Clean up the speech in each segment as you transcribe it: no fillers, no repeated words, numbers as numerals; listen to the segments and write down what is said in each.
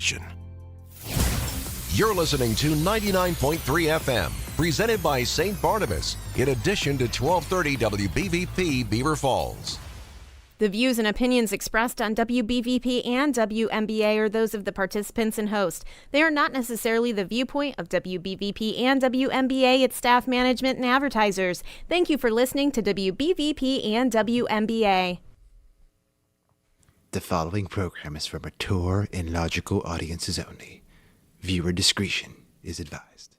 station. You're listening to 99.3 FM, presented by St. Barnabas, in addition to 1230 WBVP Beaver Falls. The views and opinions expressed on WBVP and WMBA are those of the participants and host. They are not necessarily the viewpoint of WBVP and WMBA, its staff, management, and advertisers. Thank you for listening to WBVP and WMBA. The following program is for mature and logical audiences only. Viewer discretion is advised.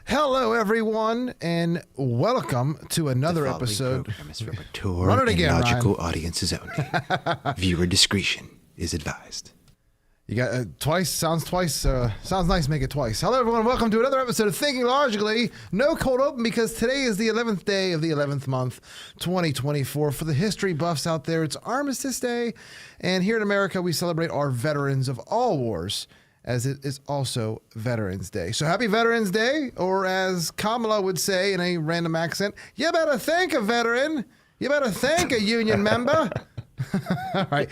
Hello, everyone, and welcome to another episode. The following program is for mature and logical audiences only. Viewer discretion is advised. You got twice, sounds nice, make it twice. Hello, everyone, welcome to another episode of Thinking Logically. No cold open because today is the 11th day of the 11th month, 2024. For the history buffs out there, it's Armistice Day, and here in America, we celebrate our veterans of all wars, as it is also Veterans Day. So happy Veterans Day, or as Kamala would say in a random accent, you better thank a veteran. You better thank a union member. All right,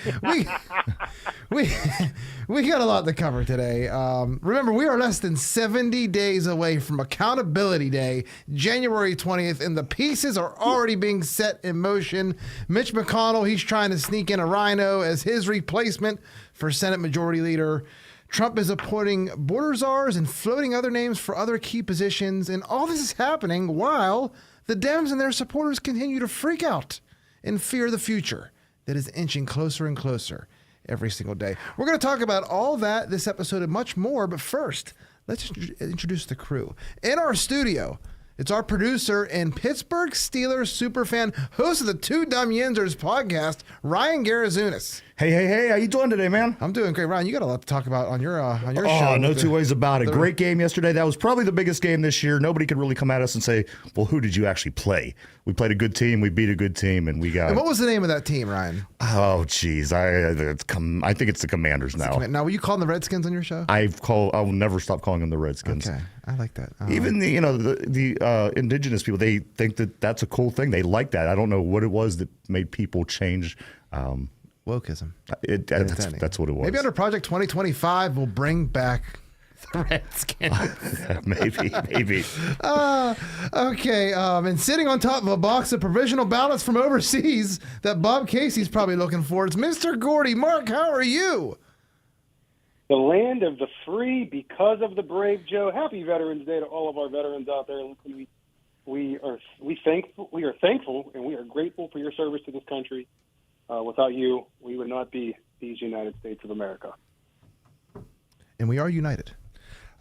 we got a lot to cover today. Remember, we are less than 70 days away from Accountability Day, January 20th, and the pieces are already being set in motion. Mitch McConnell, he's trying to sneak in a rhino as his replacement for Senate Majority Leader. Trump is appointing border czars and floating other names for other key positions, and all this is happening while the Dems and their supporters continue to freak out and fear the future that is inching closer and closer every single day. We're going to talk about all that this episode and much more, but first, let's introduce the crew. In our studio, it's our producer and Pittsburgh Steelers superfan, host of the Two Dumb Yinzers podcast, Ryan Garazunas. Hey, how you doing today, man? I'm doing great. Ryan, you got a lot to talk about on your show. Oh, no two ways about it. Great game yesterday. That was probably the biggest game this year. Nobody could really come at us and say, well, who did you actually play? We played a good team. We beat a good team, and we got... And what was the name of that team, Ryan? Oh, geez. I think it's the Commanders now. Now, will you call them the Redskins on your show? I will never stop calling them the Redskins. Okay, I like that. Even the indigenous people, they think that that's a cool thing. They like that. I don't know what it was that made people change... wokeism. That's what it was. Maybe under Project 2025, we'll bring back the Redskins. maybe. Okay. And sitting on top of a box of provisional ballots from overseas that Bob Casey's probably looking for, it's Mr. Gordy. Mark, how are you? The land of the free because of the brave, Joe. Happy Veterans Day to all of our veterans out there. We are thankful and we are grateful for your service to this country. Without you, we would not be these United States of America. And we are united.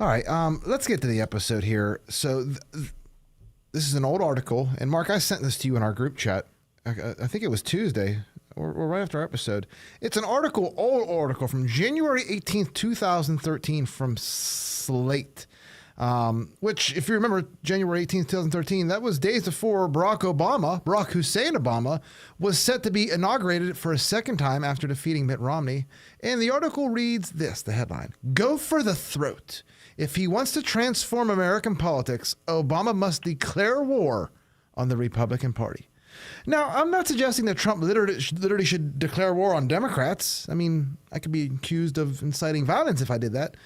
All right, let's get to the episode here. So this is an old article, and Mark, I sent this to you in our group chat. I think it was Tuesday or right after our episode. It's an old article from January 18th, 2013 from Slate. Which, if you remember, January 18th, 2013, that was days before Barack Hussein Obama, was set to be inaugurated for a second time after defeating Mitt Romney. And the article reads this, the headline: "Go for the throat. If he wants to transform American politics, Obama must declare war on the Republican Party." Now, I'm not suggesting that Trump literally should declare war on Democrats. I mean, I could be accused of inciting violence if I did that.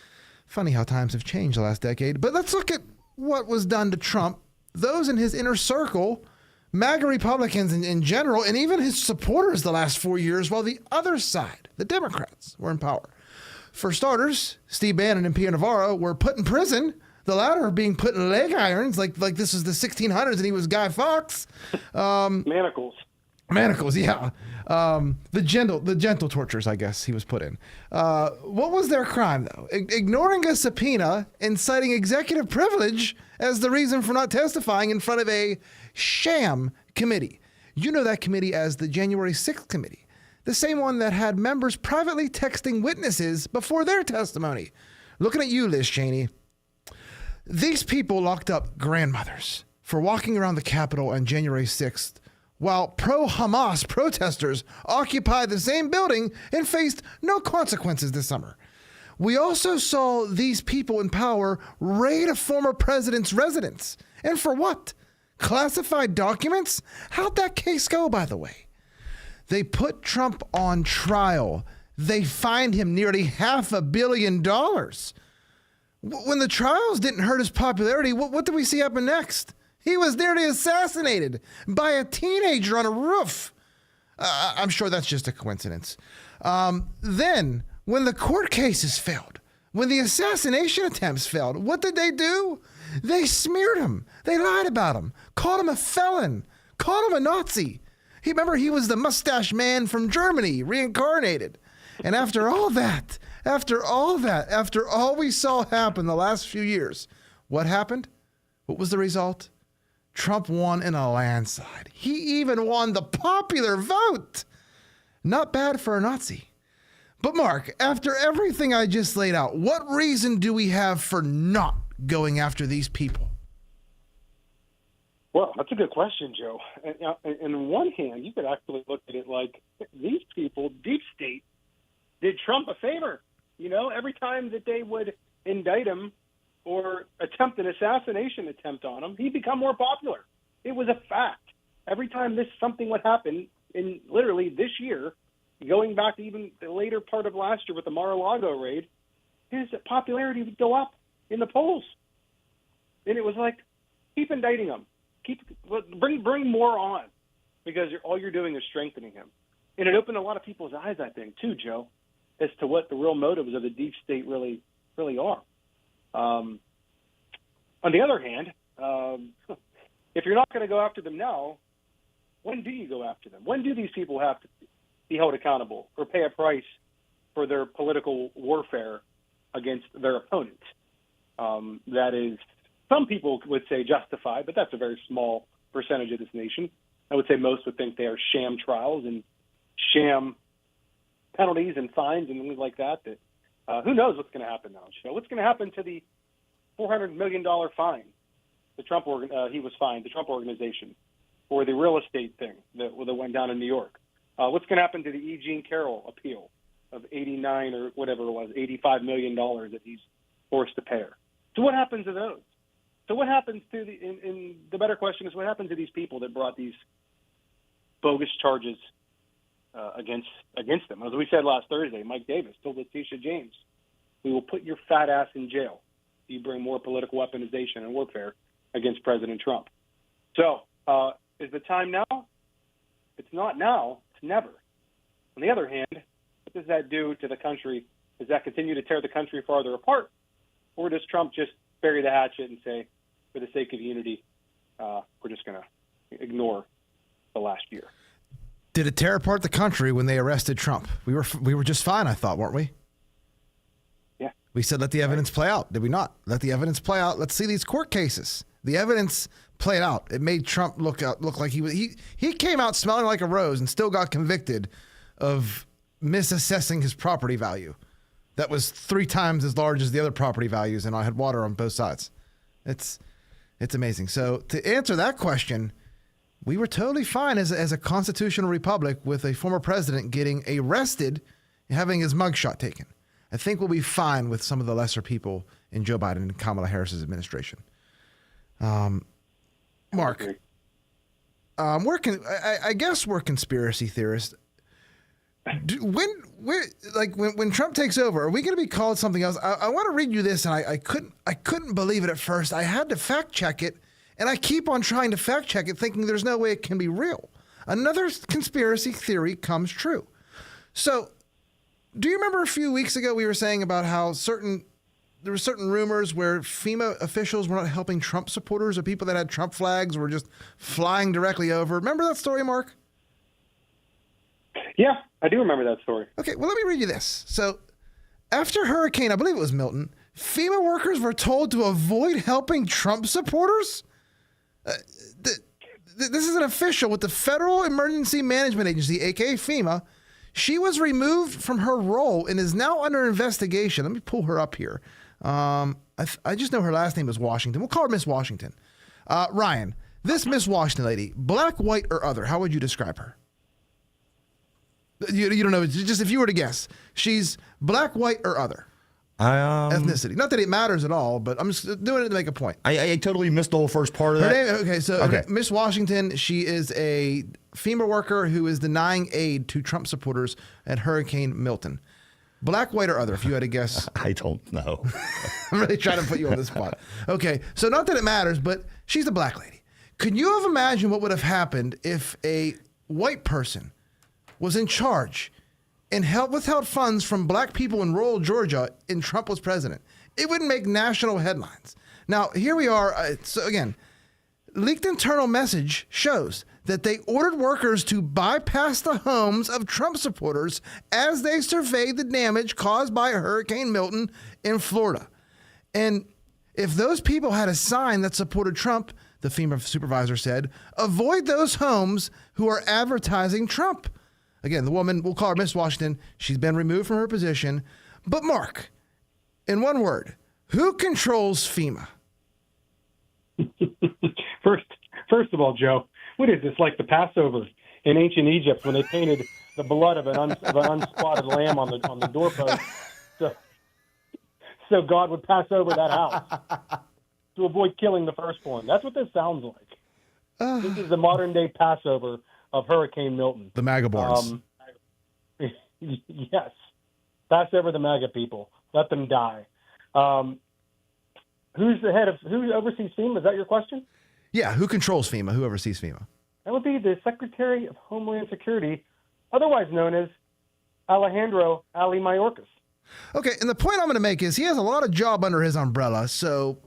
Funny how times have changed the last decade. But let's look at what was done to Trump, those in his inner circle, MAGA Republicans in general, and even his supporters the last 4 years, while the other side, the Democrats, were in power. For starters, Steve Bannon and Pio Navarro were put in prison, the latter being put in leg irons like this was the 1600s and he was Guy Fawkes. Manacles, yeah. The gentle tortures, I guess, he was put in. What was their crime, though? Ignoring a subpoena and citing executive privilege as the reason for not testifying in front of a sham committee. You know that committee as the January 6th committee, the same one that had members privately texting witnesses before their testimony. Looking at you, Liz Cheney. These people locked up grandmothers for walking around the Capitol on January 6th while pro-Hamas protesters occupied the same building and faced no consequences this summer. We also saw these people in power raid a former president's residence. And for what? Classified documents? How'd that case go, by the way? They put Trump on trial, they fined him nearly $500 million. When the trials didn't hurt his popularity, what did we see happen next? He was nearly assassinated by a teenager on a roof. I'm sure that's just a coincidence. Then, when the court cases failed, when the assassination attempts failed, what did they do? They smeared him. They lied about him, called him a felon, called him a Nazi. Remember, he was the mustache man from Germany, reincarnated. And after all we saw happen the last few years, what happened? What was the result? Trump won in a landslide. He even won the popular vote. Not bad for a Nazi. But Mark, after everything I just laid out, what reason do we have for not going after these people? Well, that's a good question, Joe. And on one hand, you could actually look at it like these people, deep state, did Trump a favor. You know, every time that they would indict him or attempt an assassination attempt on him, he'd become more popular. It was a fact. Every time something would happen in literally this year, going back to even the later part of last year with the Mar-a-Lago raid, his popularity would go up in the polls. And it was like, keep indicting him. Bring more on, because all you're doing is strengthening him. And it opened a lot of people's eyes, I think, too, Joe, as to what the real motives of the deep state really are. On the other hand, if you're not going to go after them now, when do you go after them? When do these people have to be held accountable or pay a price for their political warfare against their opponents? That is, some people would say justified, but that's a very small percentage of this nation. I would say most would think they are sham trials and sham penalties and fines and things like that. Who knows what's going to happen now? You know, what's going to happen to the $400 million fine the Trump he was fined, the Trump organization, for the real estate thing that went down in New York? What's going to happen to the E. Jean Carroll appeal of $89 or whatever it was, $85 million that he's forced to pay her? So what happens to those? So what happens to the better question is, what happened to these people that brought these bogus charges against them? As we said last Thursday, Mike Davis told Letitia James, we will put your fat ass in jail if you bring more political weaponization and warfare against President Trump. So is the time now? It's not now. It's never. On the other hand, what does that do to the country? Does that continue to tear the country farther apart? Or does Trump just bury the hatchet and say, for the sake of unity, we're just going to ignore the last year? Did it tear apart the country when they arrested Trump? We were just fine, I thought, weren't we? Yeah. We said, let the evidence play out. Did we not? Let the evidence play out. Let's see these court cases. The evidence played out. It made Trump look like he came out smelling like a rose and still got convicted of misassessing his property value. That was 3 times as large as the other property values, and I had water on both sides. It's amazing. So to answer that question, we were totally fine as a constitutional republic with a former president getting arrested and having his mugshot taken. I think we'll be fine with some of the lesser people in Joe Biden and Kamala Harris's administration. Mark, I guess we're conspiracy theorists. When Trump takes over, are we going to be called something else? I want to read you this, and I couldn't believe it at first. I had to fact check it, and I keep on trying to fact check it, thinking there's no way it can be real. Another conspiracy theory comes true. So, do you remember a few weeks ago we were saying about how there were certain rumors where FEMA officials were not helping Trump supporters, or people that had Trump flags were just flying directly over? Remember that story, Mark? Yeah, I do remember that story. Okay, well, let me read you this. So, after Hurricane, I believe it was Milton, FEMA workers were told to avoid helping Trump supporters? This is an official with the Federal Emergency Management Agency, aka FEMA. She was removed from her role and is now under investigation. Let me pull her up here. I just know her last name is Washington. We'll call her Miss Washington. Ryan, this Miss Washington lady, black, white, or other, how would you describe her? You don't know, just if you were to guess. She's black, white, or other. Ethnicity. Not that it matters at all, but I'm just doing it to make a point. I totally missed the whole first part of that. Okay, Miss Washington, she is a FEMA worker who is denying aid to Trump supporters at Hurricane Milton. Black, white, or other, if you had to guess. I don't know. I'm really trying to put you on the spot. Okay, so not that it matters, but she's a black lady. Could you have imagined what would have happened if a white person was in charge and withheld funds from black people in rural Georgia and Trump was president? It would make national headlines. Now, here we are. So again, leaked internal message shows that they ordered workers to bypass the homes of Trump supporters as they surveyed the damage caused by Hurricane Milton in Florida. And if those people had a sign that supported Trump, the FEMA supervisor said, avoid those homes who are advertising Trump. Again, the woman, we'll call her Miss Washington. She's been removed from her position. But Mark, in one word, who controls FEMA? First of all, Joe, what is this, like the Passover in ancient Egypt when they painted the blood of an unspotted lamb on the doorpost so God would pass over that house to avoid killing the firstborn? That's what this sounds like. This is the modern day Passover of Hurricane Milton. The MAGA boards. Yes. Pass over the MAGA people. Let them die. Who oversees FEMA? Is that your question? Yeah, who controls FEMA? Who oversees FEMA? That would be the Secretary of Homeland Security, otherwise known as Alejandro Ali Mayorkas. Okay, and the point I'm going to make is he has a lot of job under his umbrella. So,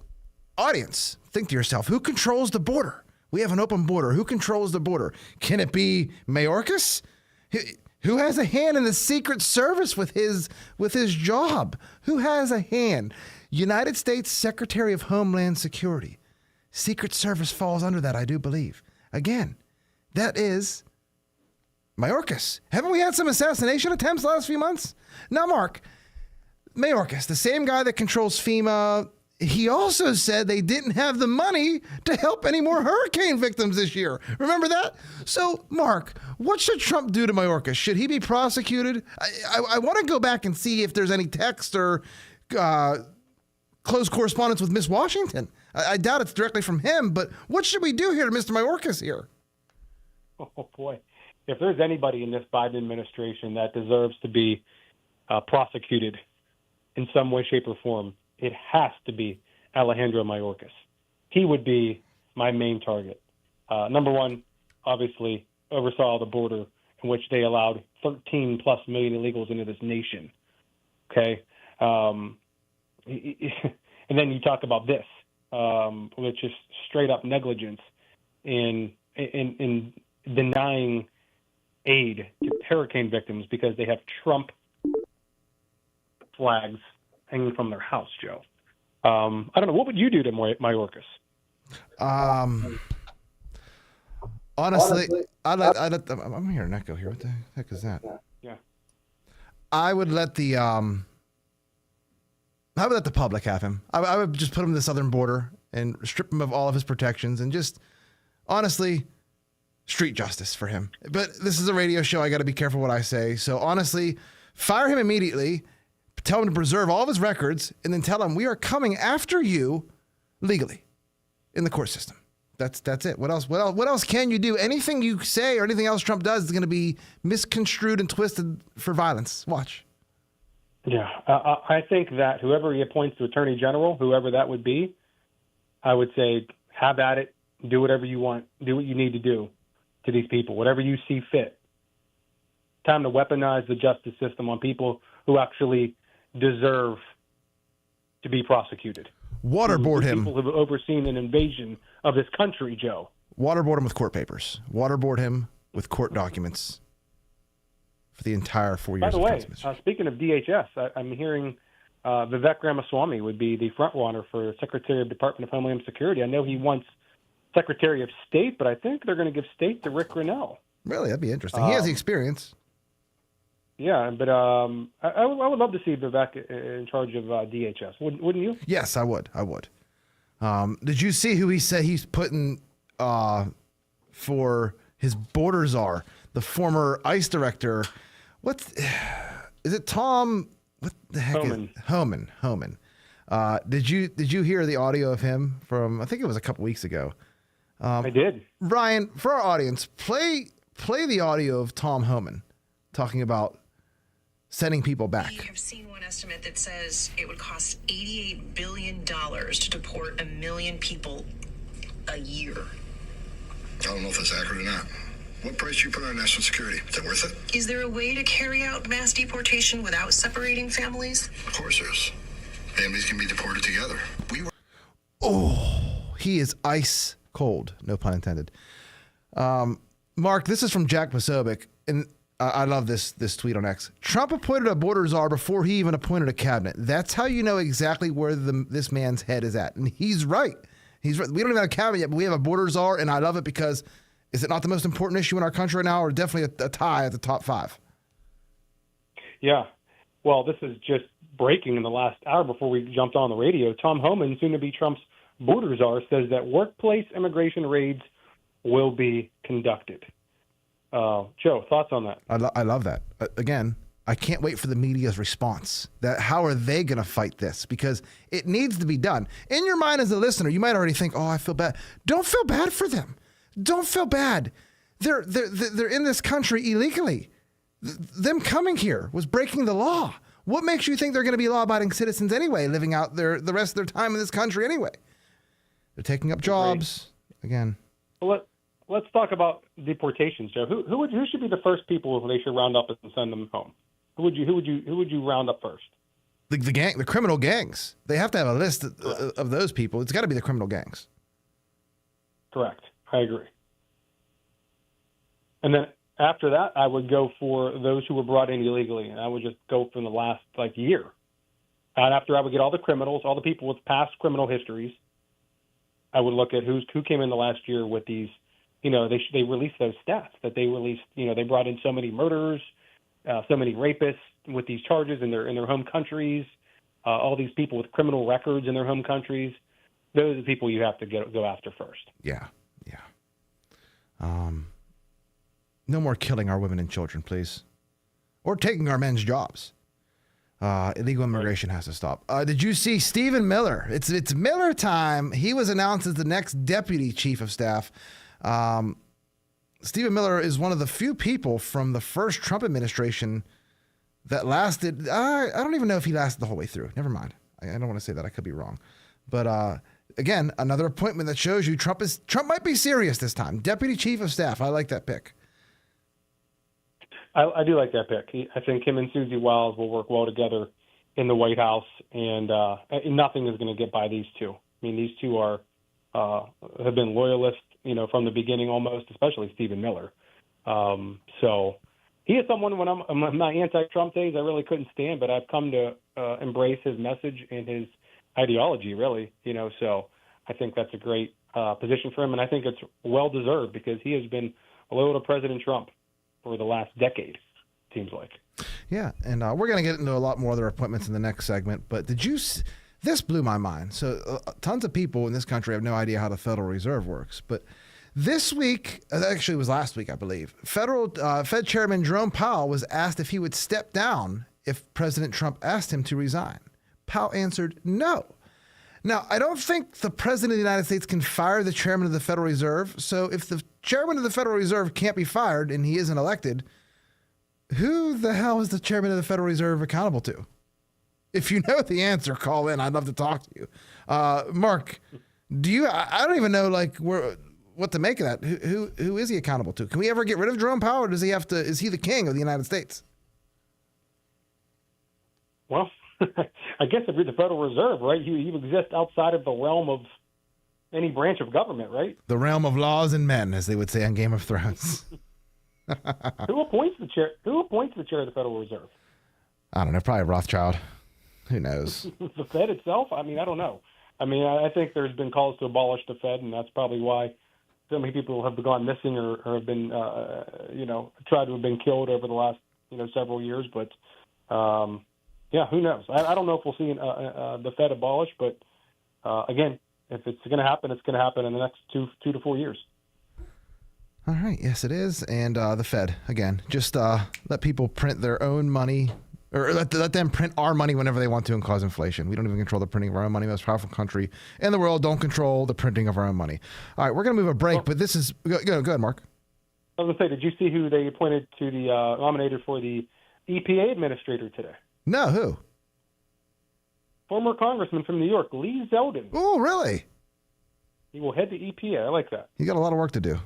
audience, think to yourself, who controls the border? We have an open border. Who controls the border? Can it be Mayorkas? Who has a hand in the Secret Service with his job? Who has a hand? United States Secretary of Homeland Security. Secret Service falls under that, I do believe. Again, that is Mayorkas. Haven't we had some assassination attempts the last few months? Now, Mark, Mayorkas, the same guy that controls FEMA, he also said they didn't have the money to help any more hurricane victims this year. Remember that? So, Mark, what should Trump do to Mayorkas? Should he be prosecuted? I want to go back and see if there's any text or close correspondence with Miss Washington. I doubt it's directly from him, but what should we do here to Mr. Mayorkas here? Oh, boy. If there's anybody in this Biden administration that deserves to be prosecuted in some way, shape, or form, it has to be Alejandro Mayorkas. He would be my main target. Number one, obviously, oversaw the border in which they allowed 13 plus million illegals into this nation. Okay? And then you talk about this, which is straight up negligence in denying aid to hurricane victims because they have Trump flags hanging from their house, Joe. I don't know. What would you do to Mayorkas? Honestly, I'd let them, I'm hearing an echo here. What the heck is that? Yeah. I would let the public have him. I would just put him to the southern border and strip him of all of his protections and just, honestly, street justice for him. But this is a radio show. I got to be careful what I say. So honestly, fire him immediately. Tell him to preserve all of his records, and then tell him we are coming after you legally in the court system. That's it. What else can you do? Anything you say or anything else Trump does is going to be misconstrued and twisted for violence. Watch. Yeah, I think that whoever he appoints to Attorney General, whoever that would be, I would say, have at it. Do whatever you want. Do what you need to do to these people, whatever you see fit. Time to weaponize the justice system on people who actually deserve to be prosecuted. Waterboard him. People who have overseen an invasion of this country, Joe. Waterboard him with court papers. Waterboard him with court documents for the entire 4 years. By the way, speaking of DHS, I'm hearing Vivek Ramaswamy would be the front runner for Secretary of Department of Homeland Security. I know he wants Secretary of State, but I think they're going to give state to Rick Grinnell. Really? That'd be interesting. He has the experience. Yeah, but I would love to see Vivek in charge of DHS. Wouldn't you? Yes, I would. Did you see who he said he's putting for his border czar? The former ICE director. Is it Tom? What the heck? Homan. Homan. Did you hear the audio of him from? I think it was a couple weeks ago. I did. Ryan, for our audience, play the audio of Tom Homan talking about sending people back. We have seen one estimate that says it would cost $88 billion to deport 1 million people a year. I don't know if that's accurate or not. What price do you put on national security? Is that worth it? Is there a way to carry out mass deportation without separating families? Of course there is. Families can be deported together. He is ice cold, no pun intended. Mark, this is from Jack Posobiec, and I love this tweet on X. Trump appointed a border czar before he even appointed a cabinet. That's how you know exactly where this man's head is at. And he's right. He's right. We don't even have a cabinet yet, but we have a border czar, and I love it because is it not the most important issue in our country right now, or definitely a tie at the top 5? Yeah. Well, this is just breaking in the last hour before we jumped on the radio. Tom Homan, soon to be Trump's border czar, says that workplace immigration raids will be conducted. Joe, thoughts on that? I love that. Again, I can't wait for the media's response. That how are they going to fight this? Because it needs to be done. In your mind as a listener, you might already think, "Oh, I feel bad." Don't feel bad for them. Don't feel bad. They're in this country illegally. Them coming here was breaking the law. What makes you think they're going to be law-abiding citizens anyway, living out the rest of their time in this country anyway? They're taking up jobs again. Well, let's talk about deportations, Joe. Who should be the first people they should round up and send them home? Who would you round up first? The criminal gangs. They have to have a list of those people. It's got to be the criminal gangs. Correct. I agree. And then after that, I would go for those who were brought in illegally, and I would just go from the last year. And after I would get all the criminals, all the people with past criminal histories, I would look at who came in the last year with these. They released those stats that they released. They brought in so many murderers, so many rapists with these charges in their home countries. All these people with criminal records in their home countries. Those are the people you have to go after first. Yeah. No more killing our women and children, please, or taking our men's jobs. Illegal immigration has to stop. Did you see Stephen Miller? It's Miller time. He was announced as the next deputy chief of staff. Stephen Miller is one of the few people from the first Trump administration that lasted. I don't even know if he lasted the whole way through. Never mind. I don't want to say that. I could be wrong. But again, another appointment that shows you Trump might be serious this time. Deputy chief of staff. I like that pick. I do like that pick. I think him and Susie Wiles will work well together in the White House, and nothing is going to get by these two. I mean, these two have been loyalists, from the beginning almost, especially Stephen Miller. So he is someone when I'm my anti-Trump days I really couldn't stand, but I've come to embrace his message and his ideology, really. So I think that's a great position for him, and I think it's well deserved because he has been loyal to President Trump for the last decade, seems like. Yeah, and we're going to get into a lot more other appointments in the next segment, but this blew my mind. So tons of people in this country have no idea how the Federal Reserve works, but this week, actually it was last week, I believe, Fed Chairman Jerome Powell was asked if he would step down if President Trump asked him to resign. Powell answered no. Now, I don't think the President of the United States can fire the Chairman of the Federal Reserve. So if the Chairman of the Federal Reserve can't be fired and he isn't elected, who the hell is the Chairman of the Federal Reserve accountable to? If you know the answer, call in. I'd love to talk to you. Mark, I don't even know what to make of that. Who is he accountable to? Can we ever get rid of Jerome Powell, or is he the king of the United States? Well, I guess if you're the Federal Reserve, right, you exist outside of the realm of any branch of government, right? The realm of laws and men, as they would say on Game of Thrones. Who appoints the chair of the Federal Reserve? I don't know. Probably Rothschild. Who knows? The Fed itself? I mean, I don't know. I mean, I think there's been calls to abolish the Fed, and that's probably why so many people have gone missing or have been, tried to have been killed over the last, several years. But, yeah, who knows? I don't know if we'll see the Fed abolished, but, again, if it's going to happen, it's going to happen in the next 2 to 4 years. All right. Yes, it is. And the Fed, again, just let people print their own money, or let them print our money whenever they want to and cause inflation. We don't even control the printing of our own money. Most powerful country in the world don't control the printing of our own money. All right, we're going to move a break, but this is – go ahead, Mark. I was going to say, did you see who they appointed to the nominated for the EPA administrator today. No, who? Former congressman from New York, Lee Zeldin. Oh, really? He will head to EPA. I like that. You got a lot of work to do.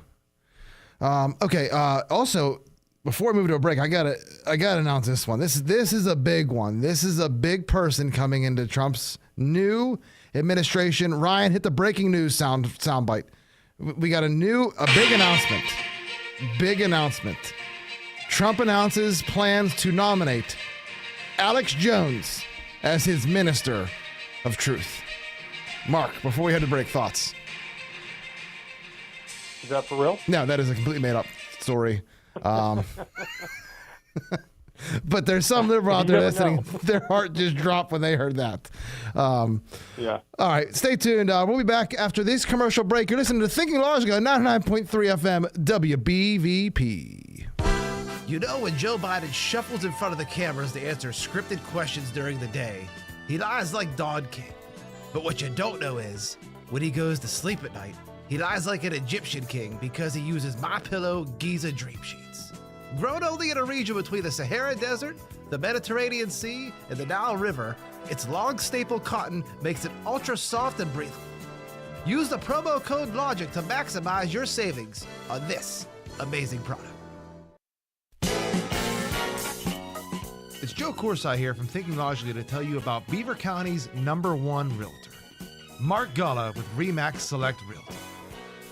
Okay. Also, before we move to a break, I gotta announce this one. This is a big one. This is a big person coming into Trump's new administration. Ryan, hit the breaking news soundbite. We got a big announcement. Big announcement. Trump announces plans to nominate Alex Jones as his minister of truth. Mark, before we head to break, thoughts? Is that for real? No, that is a completely made up story. But there's some liberal out there listening. Their heart just dropped when they heard that. Yeah. All right, stay tuned. We'll be back after this commercial break. You're listening to Thinking Logically on 99.3 FM WBVP. You know, when Joe Biden shuffles in front of the cameras to answer scripted questions during the day, he lies like Don King. But what you don't know is, when he goes to sleep at night, he lies like an Egyptian king because he uses MyPillow Giza Dream Sheets. Grown only in a region between the Sahara Desert, the Mediterranean Sea, and the Nile River, its long staple cotton makes it ultra soft and breathable. Use the promo code LOGIC to maximize your savings on this amazing product. It's Joe Corsi here from Thinking Logically to tell you about Beaver County's #1 realtor, Mark Galla with RE/MAX Select Realty.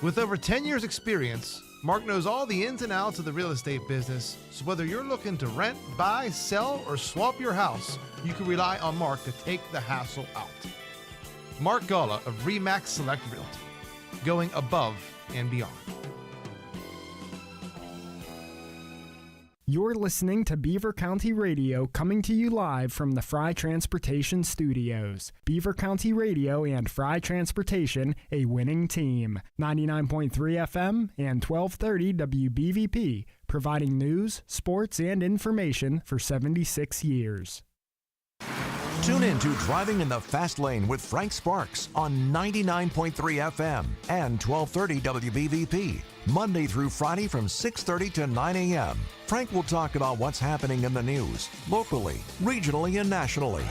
With over 10 years experience, Mark knows all the ins and outs of the real estate business, so whether you're looking to rent, buy, sell, or swap your house, you can rely on Mark to take the hassle out. Mark Galla of RE/MAX Select Realty, going above and beyond. You're listening to Beaver County Radio, coming to you live from the Fry Transportation Studios. Beaver County Radio and Fry Transportation, a winning team. 99.3 FM and 1230 WBVP, providing news, sports, and information for 76 years. Tune in to Driving in the Fast Lane with Frank Sparks on 99.3 FM and 1230 WBVP, Monday through Friday from 6:30 to 9 a.m. Frank will talk about what's happening in the news, locally, regionally, and nationally.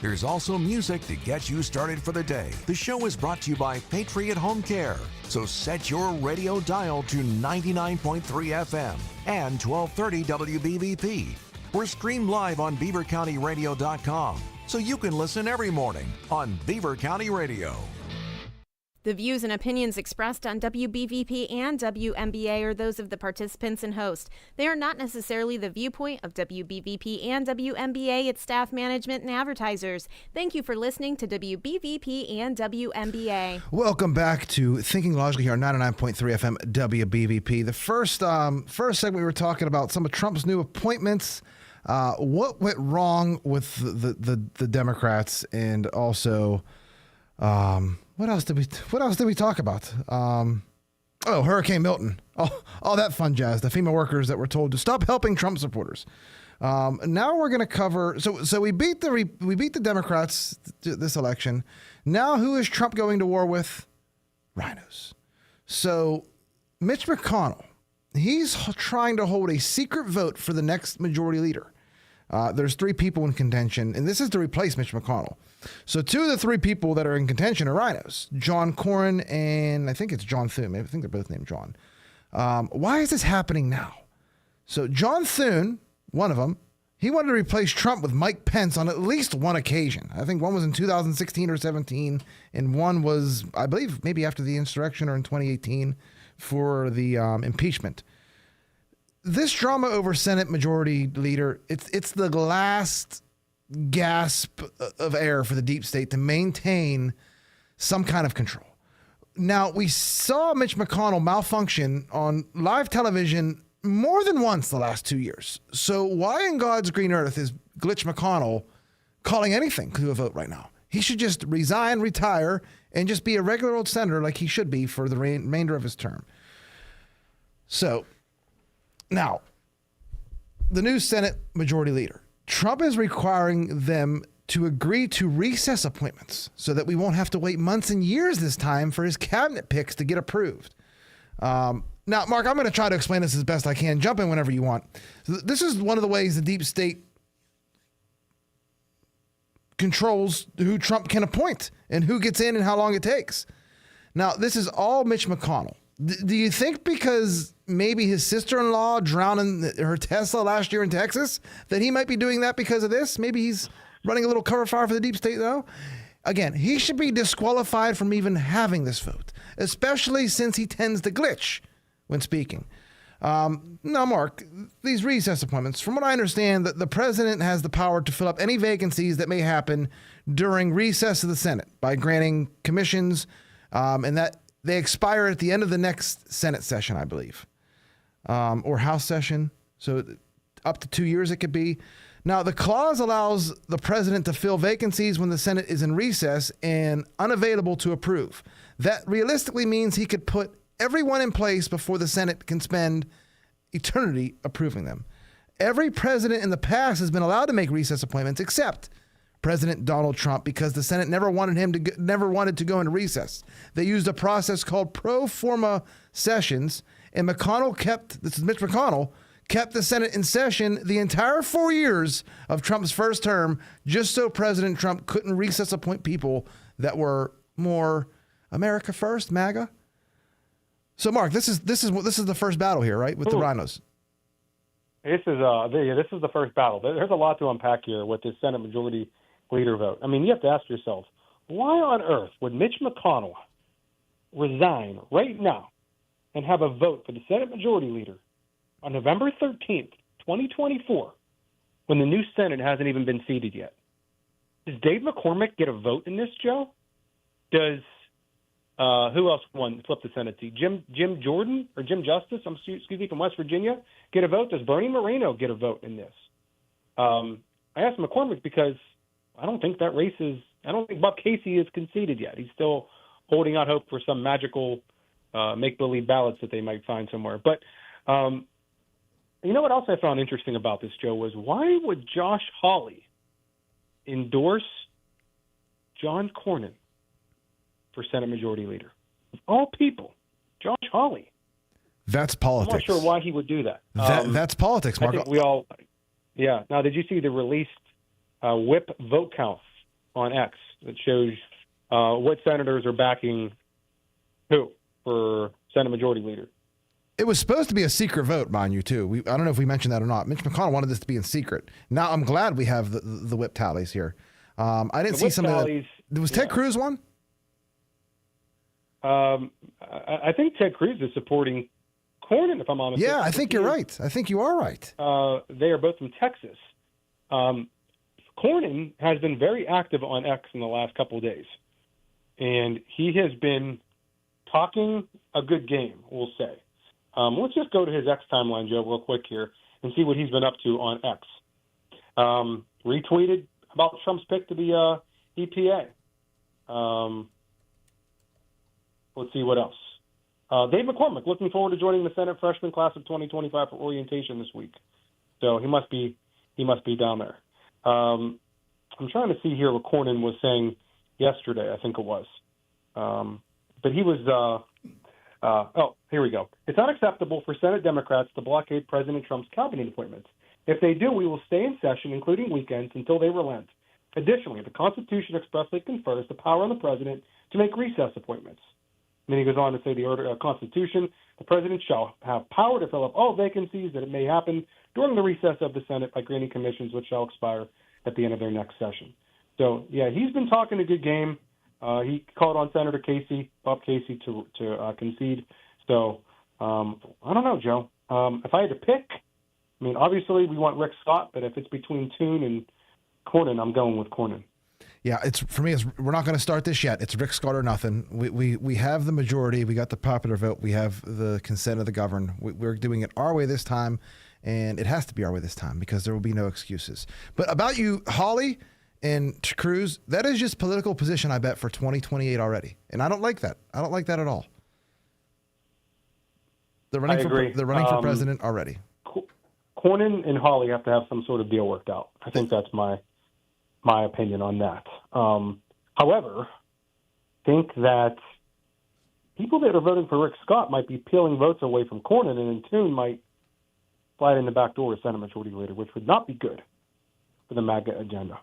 There's also music to get you started for the day. The show is brought to you by Patriot Home Care. So set your radio dial to 99.3 FM and 1230 WBVP. We're streamed live on BeaverCountyRadio.com, so you can listen every morning on Beaver County Radio. The views and opinions expressed on WBVP and WMBA are those of the participants and host. They are not necessarily the viewpoint of WBVP and WMBA, its staff, management, and advertisers. Thank you for listening to WBVP and WMBA. Welcome back to Thinking Logically here on 99.3 FM WBVP. The first segment we were talking about some of Trump's new appointments. What went wrong with the Democrats, and also what else did we talk about? Hurricane Milton. All that fun jazz. The FEMA workers that were told to stop helping Trump supporters. Now we're going to cover. So we beat the Democrats this election. Now who is Trump going to war with? Rhinos. So Mitch McConnell. He's trying to hold a secret vote for the next majority leader. There's 3 people in contention, and this is to replace Mitch McConnell. So 2 of the 3 people that are in contention are Rhinos, John Cornyn and I think it's John Thune. I think they're both named John. Why is this happening now? So John Thune, one of them, he wanted to replace Trump with Mike Pence on at least one occasion. I think one was in 2016 or 17, and one was, I believe, maybe after the insurrection or in 2018 for the impeachment. This drama over Senate Majority Leader, it's the last gasp of air for the deep state to maintain some kind of control. Now, we saw Mitch McConnell malfunction on live television more than once the last 2 years. So why in God's green earth is Glitch McConnell calling anything to a vote right now? He should just resign, retire, and just be a regular old senator like he should be for the remainder of his term. So now, the new Senate Majority Leader, Trump is requiring them to agree to recess appointments so that we won't have to wait months and years this time for his cabinet picks to get approved. Now, Mark, I'm going to try to explain this as best I can. Jump in whenever you want. This is one of the ways the deep state controls who Trump can appoint and who gets in and how long it takes. Now, this is all Mitch McConnell. Do you think because maybe his sister-in-law drowned in her Tesla last year in Texas that he might be doing that because of this? Maybe he's running a little cover fire for the deep state, though? Again, he should be disqualified from even having this vote, especially since he tends to glitch when speaking. Now, Mark, these recess appointments, from what I understand, the president has the power to fill up any vacancies that may happen during recess of the Senate by granting commissions, and that they expire at the end of the next Senate session, I believe, or House session. So up to 2 years it could be. Now, the clause allows the president to fill vacancies when the Senate is in recess and unavailable to approve. That realistically means he could put everyone in place before the Senate can spend eternity approving them. Every president in the past has been allowed to make recess appointments except President Donald Trump, because the Senate never wanted to go into recess. They used a process called pro forma sessions, and Mitch McConnell kept the Senate in session the entire 4 years of Trump's first term, just so President Trump couldn't recess appoint people that were more America first, MAGA. So, Mark, this is the first battle here, right, with the rhinos. This is the first battle. There's a lot to unpack here with this Senate Majority Leader vote. I mean, you have to ask yourself, why on earth would Mitch McConnell resign right now and have a vote for the Senate Majority Leader on November 13th, 2024, when the new Senate hasn't even been seated yet? Does Dave McCormick get a vote in this, Joe? Does who else flip the Senate seat? Jim Jordan or Jim Justice, from West Virginia, get a vote? Does Bernie Moreno get a vote in this? I asked McCormick because I don't think that race is – I don't think Bob Casey is conceded yet. He's still holding out hope for some magical make-believe ballots that they might find somewhere. But you know what else I found interesting about this, Joe, was why would Josh Hawley endorse John Cornyn for Senate Majority Leader? Of all people, Josh Hawley. That's politics. I'm not sure why he would do that. That's politics, Mark. I think we all – yeah. Now, did you see the released whip vote count on X that shows what senators are backing who for Senate Majority Leader? It was supposed to be a secret vote, mind you, too. I don't know if we mentioned that or not. Mitch McConnell wanted this to be in secret. Now, I'm glad we have the whip tallies here. I didn't see some tallies, of that. Was Ted Cruz one? I think Ted Cruz is supporting Cornyn, if I'm honest. Yeah, I think you're right. I think you are right. They are both from Texas. Cornyn has been very active on X in the last couple of days, and he has been talking a good game, we'll say. Let's just go to his X timeline, Joe, real quick here, and see what he's been up to on X. Retweeted about Trump's pick to the EPA. Let's see what else. Dave McCormick, looking forward to joining the Senate freshman class of 2025 for orientation this week. So he must be down there. I'm trying to see here what Cornyn was saying yesterday, I think it was. But he was here we go. It's unacceptable for Senate Democrats to blockade President Trump's cabinet appointments. If they do, we will stay in session, including weekends, until they relent. Additionally, the Constitution expressly confers the power on the president to make recess appointments. And then he goes on to say the Constitution, the president shall have power to fill up all vacancies that it may happen during the recess of the Senate by granting commissions which shall expire at the end of their next session. So, yeah, he's been talking a good game. He called on Senator Bob Casey, to concede. So, I don't know, Joe. If I had to pick, I mean, obviously we want Rick Scott, but if it's between Thune and Cornyn, I'm going with Cornyn. Yeah, we're not going to start this yet. It's Rick Scott or nothing. We have the majority. We got the popular vote. We have the consent of the governed. We're doing it our way this time, and it has to be our way this time because there will be no excuses. But about you, Hawley and Cruz, that is just political position, I bet, for 2028 already. And I don't like that. I don't like that at all. They're running for president already. Cornyn and Hawley have to have some sort of deal worked out. I think that's my opinion on that. However, think that people that are voting for Rick Scott might be peeling votes away from Cornyn, and Thune might slide in the back door as Senate Majority Leader, which would not be good for the MAGA agenda.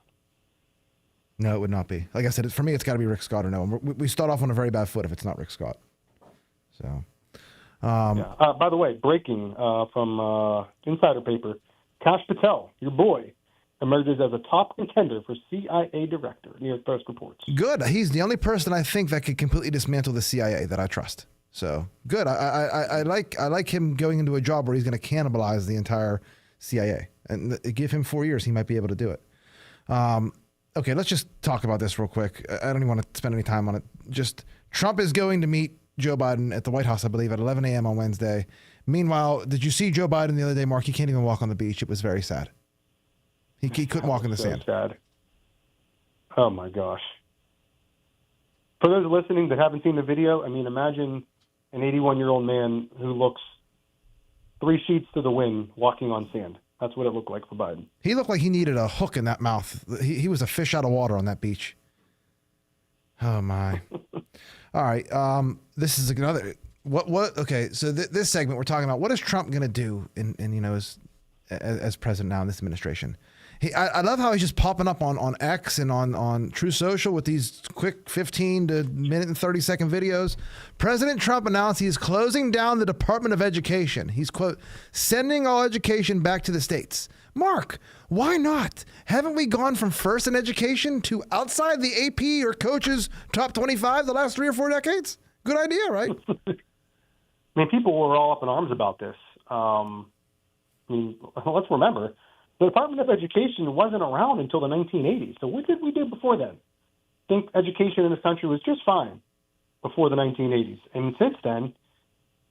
No, it would not be. Like I said, for me, it's got to be Rick Scott or no one. We start off on a very bad foot if it's not Rick Scott. So, by the way, breaking from Insider Paper, Kash Patel, your boy, emerges as a top contender for CIA director, New York Post reports. Good. He's the only person I think that could completely dismantle the CIA that I trust. So good. I like him going into a job where he's going to cannibalize the entire CIA, and give him 4 years, he might be able to do it. Okay, let's just talk about this real quick. I don't even want to spend any time on it. Just Trump is going to meet Joe Biden at the White House, I believe, at 11 a.m. on Wednesday. Meanwhile, did you see Joe Biden the other day, Mark? He can't even walk on the beach. It was very sad. He couldn't walk in the sand. Sad. Oh, my gosh. For those listening that haven't seen the video, I mean, imagine an 81-year-old man who looks 3 sheets to the wind walking on sand. That's what it looked like for Biden. He looked like he needed a hook in that mouth. He was a fish out of water on that beach. Oh, my. All right. This is another. Okay. So this segment, we're talking about what is Trump going to do as president now in this administration. I love how he's just popping up on X and on True Social with these quick 15 to minute and 30 second videos. President Trump announced he is closing down the Department of Education. He's, quote, sending all education back to the states. Mark, why not? Haven't we gone from first in education to outside the AP or coaches top 25 the last 3 or 4 decades? Good idea, right? I mean, people were all up in arms about this. I mean, let's remember, the Department of Education wasn't around until the 1980s. So what did we do before then? I think education in this country was just fine before the 1980s. And since then,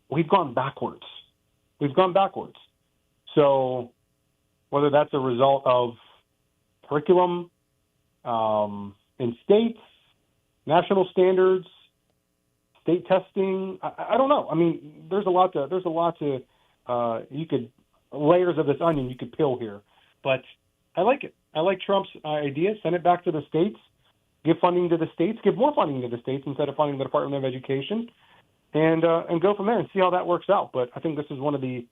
we've gone backwards. So whether that's a result of curriculum in states, national standards, state testing, I don't know. I mean, there's a lot to you could layers of this onion you could peel here. But I like it. I like Trump's idea. Send it back to the states. Give funding to the states. Give more funding to the states instead of funding the Department of Education, and go from there and see how that works out. But I think this is one of the,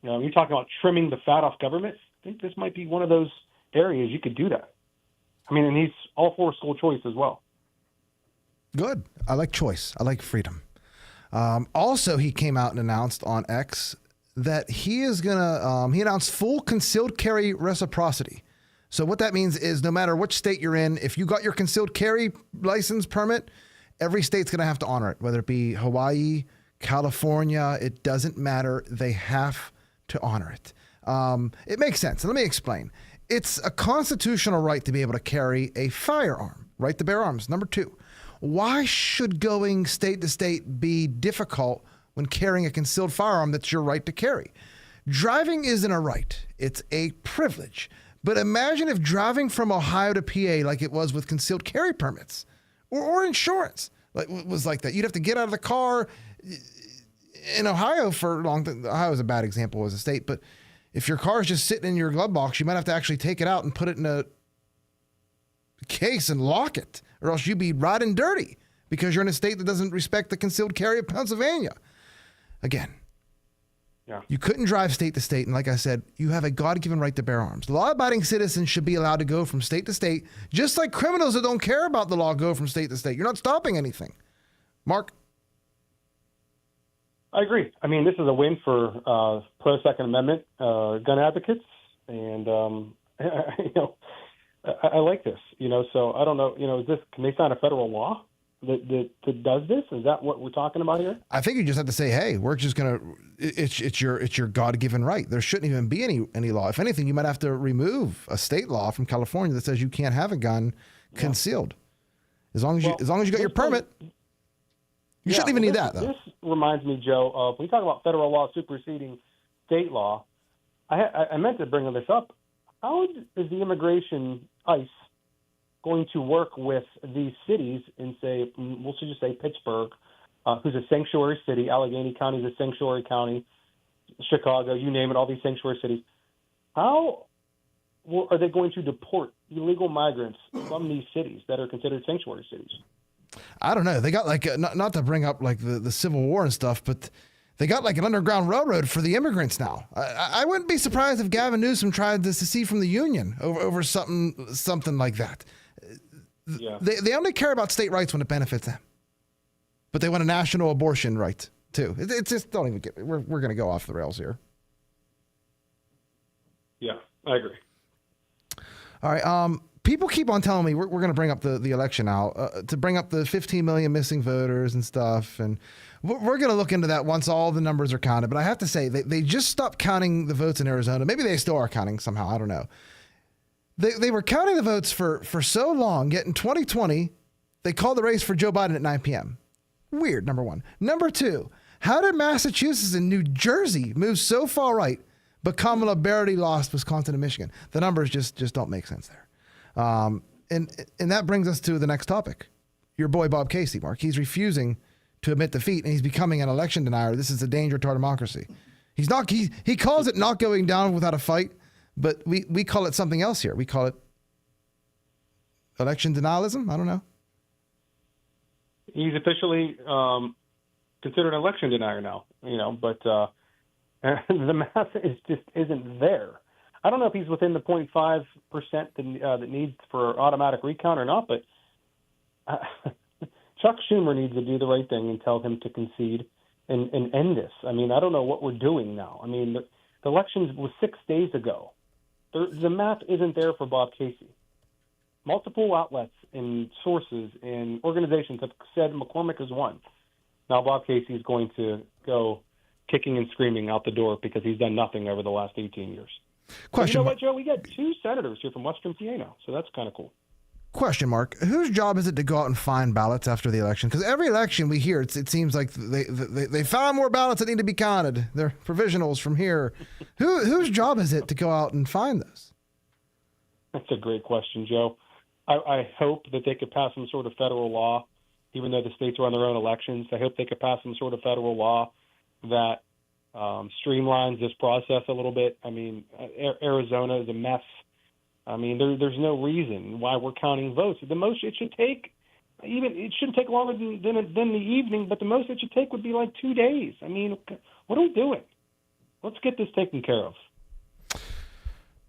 you're talking about trimming the fat off government. I think this might be one of those areas you could do that. I mean, and he's all for school choice as well. Good. I like choice. I like freedom. Also, he came out and announced on X that he is going to, he announced full concealed carry reciprocity. So what that means is no matter which state you're in, if you got your concealed carry license permit, every state's going to have to honor it, whether it be Hawaii, California, it doesn't matter. They have to honor it. It makes sense. Let me explain. It's a constitutional right to be able to carry a firearm, right to bear arms. Number 2, why should going state to state be difficult when carrying a concealed firearm that's your right to carry? Driving isn't a right. It's a privilege. But imagine if driving from Ohio to PA, like it was with concealed carry permits or insurance, was like that. You'd have to get out of the car. In Ohio for a long time, Ohio is a bad example as a state, but if your car is just sitting in your glove box, you might have to actually take it out and put it in a case and lock it, or else you'd be riding dirty because you're in a state that doesn't respect the concealed carry of Pennsylvania. Again, you couldn't drive state to state. And like I said, you have a God-given right to bear arms. Law-abiding citizens should be allowed to go from state to state, just like criminals that don't care about the law go from state to state. You're not stopping anything. Mark? I agree. I mean, this is a win for pro-Second Amendment gun advocates. And, I like this, so I don't know, can they sign a federal law that does this? Is that what we're talking about here? I think you just have to say, hey, we're just going to, it's your God-given right. There shouldn't even be any law. If anything, you might have to remove a state law from California that says you can't have a gun concealed. As long as you got your permit, you shouldn't even need that, though. This reminds me, Joe, of when you talk about federal law superseding state law, I meant to bring this up. How is the immigration ICE going to work with these cities in, say, we'll just say Pittsburgh, who's a sanctuary city, Allegheny County is a sanctuary county, Chicago, you name it, all these sanctuary cities. How are they going to deport illegal migrants from these cities that are considered sanctuary cities? I don't know. They got like, not to bring up like the Civil War and stuff, but they got like an underground railroad for the immigrants now. I wouldn't be surprised if Gavin Newsom tried to secede from the Union over something like that. Yeah. They only care about state rights when it benefits them. But they want a national abortion right, too. It's just, don't even get, we're going to go off the rails here. Yeah, I agree. All right. People keep on telling me we're going to bring up the election now, to bring up the 15 million missing voters and stuff. And we're going to look into that once all the numbers are counted. But I have to say, they just stopped counting the votes in Arizona. Maybe they still are counting somehow. I don't know. They were counting the votes for so long, yet in 2020, they called the race for Joe Biden at 9 p.m. Weird, number one. Number two, how did Massachusetts and New Jersey move so far right, but Kamala barely lost Wisconsin and Michigan? The numbers just don't make sense there. And that brings us to the next topic. Your boy Bob Casey, Mark. He's refusing to admit defeat, and he's becoming an election denier. This is a danger to our democracy. He calls it not going down without a fight, but we call it something else here. We call it election denialism. I don't know. He's officially considered an election denier now, but the math isn't there. I don't know if he's within the 0.5% that needs for automatic recount or not, but Chuck Schumer needs to do the right thing and tell him to concede and end this. I mean, I don't know what we're doing now. I mean, the election was 6 days ago. The math isn't there for Bob Casey. Multiple outlets and sources and organizations have said McCormick has won. Now Bob Casey is going to go kicking and screaming out the door because he's done nothing over the last 18 years. Question. You know what, Joe? We got 2 senators here from Western PA now, so that's kind of cool. Question mark. Whose job is it to go out and find ballots after the election? Because every election we hear, it seems like they found more ballots that need to be counted. They're provisionals from here. Whose job is it to go out and find those? That's a great question, Joe. I hope that they could pass some sort of federal law, even though the states run their own elections. I hope they could pass some sort of federal law that streamlines this process a little bit. I mean, Arizona is a mess. I mean, there's no reason why we're counting votes. The most it should take, it shouldn't take longer than the evening, but the most it should take would be like 2 days. I mean, what are we doing? Let's get this taken care of.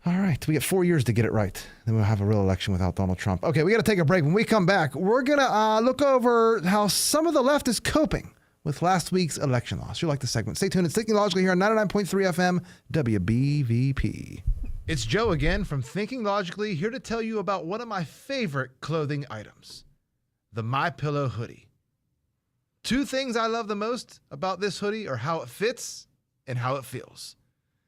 All right. We get 4 years to get it right. Then we'll have a real election without Donald Trump. Okay, we got to take a break. When we come back, we're going to look over how some of the left is coping with last week's election loss. You like the segment. Stay tuned. It's Thinking Logically here on 99.3 FM WBVP. It's Joe again from Thinking Logically, here to tell you about one of my favorite clothing items, the MyPillow hoodie. 2 things I love the most about this hoodie are how it fits and how it feels.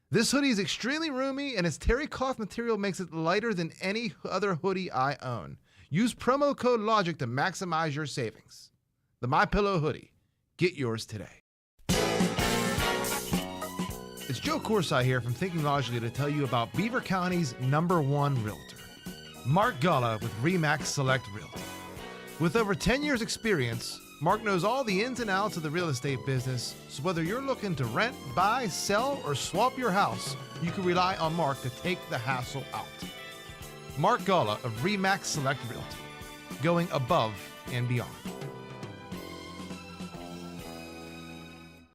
This hoodie is extremely roomy, and its terry cloth material makes it lighter than any other hoodie I own. Use promo code LOGIC to maximize your savings. The MyPillow hoodie. Get yours today. It's Joe Corsi here from Thinking Logically to tell you about Beaver County's #1 realtor, Mark Galla with RE/MAX Select Realty. With over 10 years experience, Mark knows all the ins and outs of the real estate business, so whether you're looking to rent, buy, sell, or swap your house, you can rely on Mark to take the hassle out. Mark Galla of RE/MAX Select Realty, going above and beyond.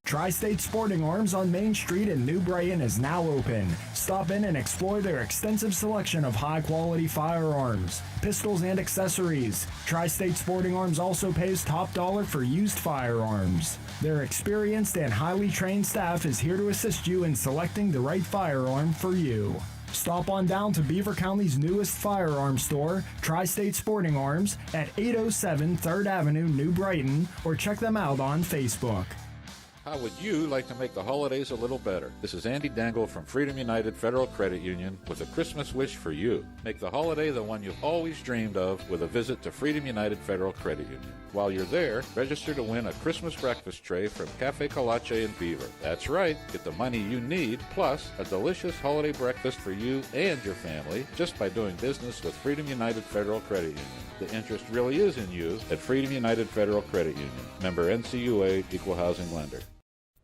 Tri-State Sporting Arms on Main Street in New Brighton is now open. Stop in and explore their extensive selection of high-quality firearms, pistols, and accessories. Tri-State Sporting Arms also pays top dollar for used firearms. Their experienced and highly trained staff is here to assist you in selecting the right firearm for you. Stop on down to Beaver County's newest firearm store, Tri-State Sporting Arms, at 807 3rd Avenue, New Brighton, or check them out on Facebook. How would you like to make the holidays a little better? This is Andy Dangle from Freedom United Federal Credit Union with a Christmas wish for you. Make the holiday the one you've always dreamed of with a visit to Freedom United Federal Credit Union. While you're there, register to win a Christmas breakfast tray from Cafe Colache in Beaver. That's right, get the money you need, plus a delicious holiday breakfast for you and your family just by doing business with Freedom United Federal Credit Union. The interest really is in you at Freedom United Federal Credit Union. Member NCUA, Equal Housing Lender.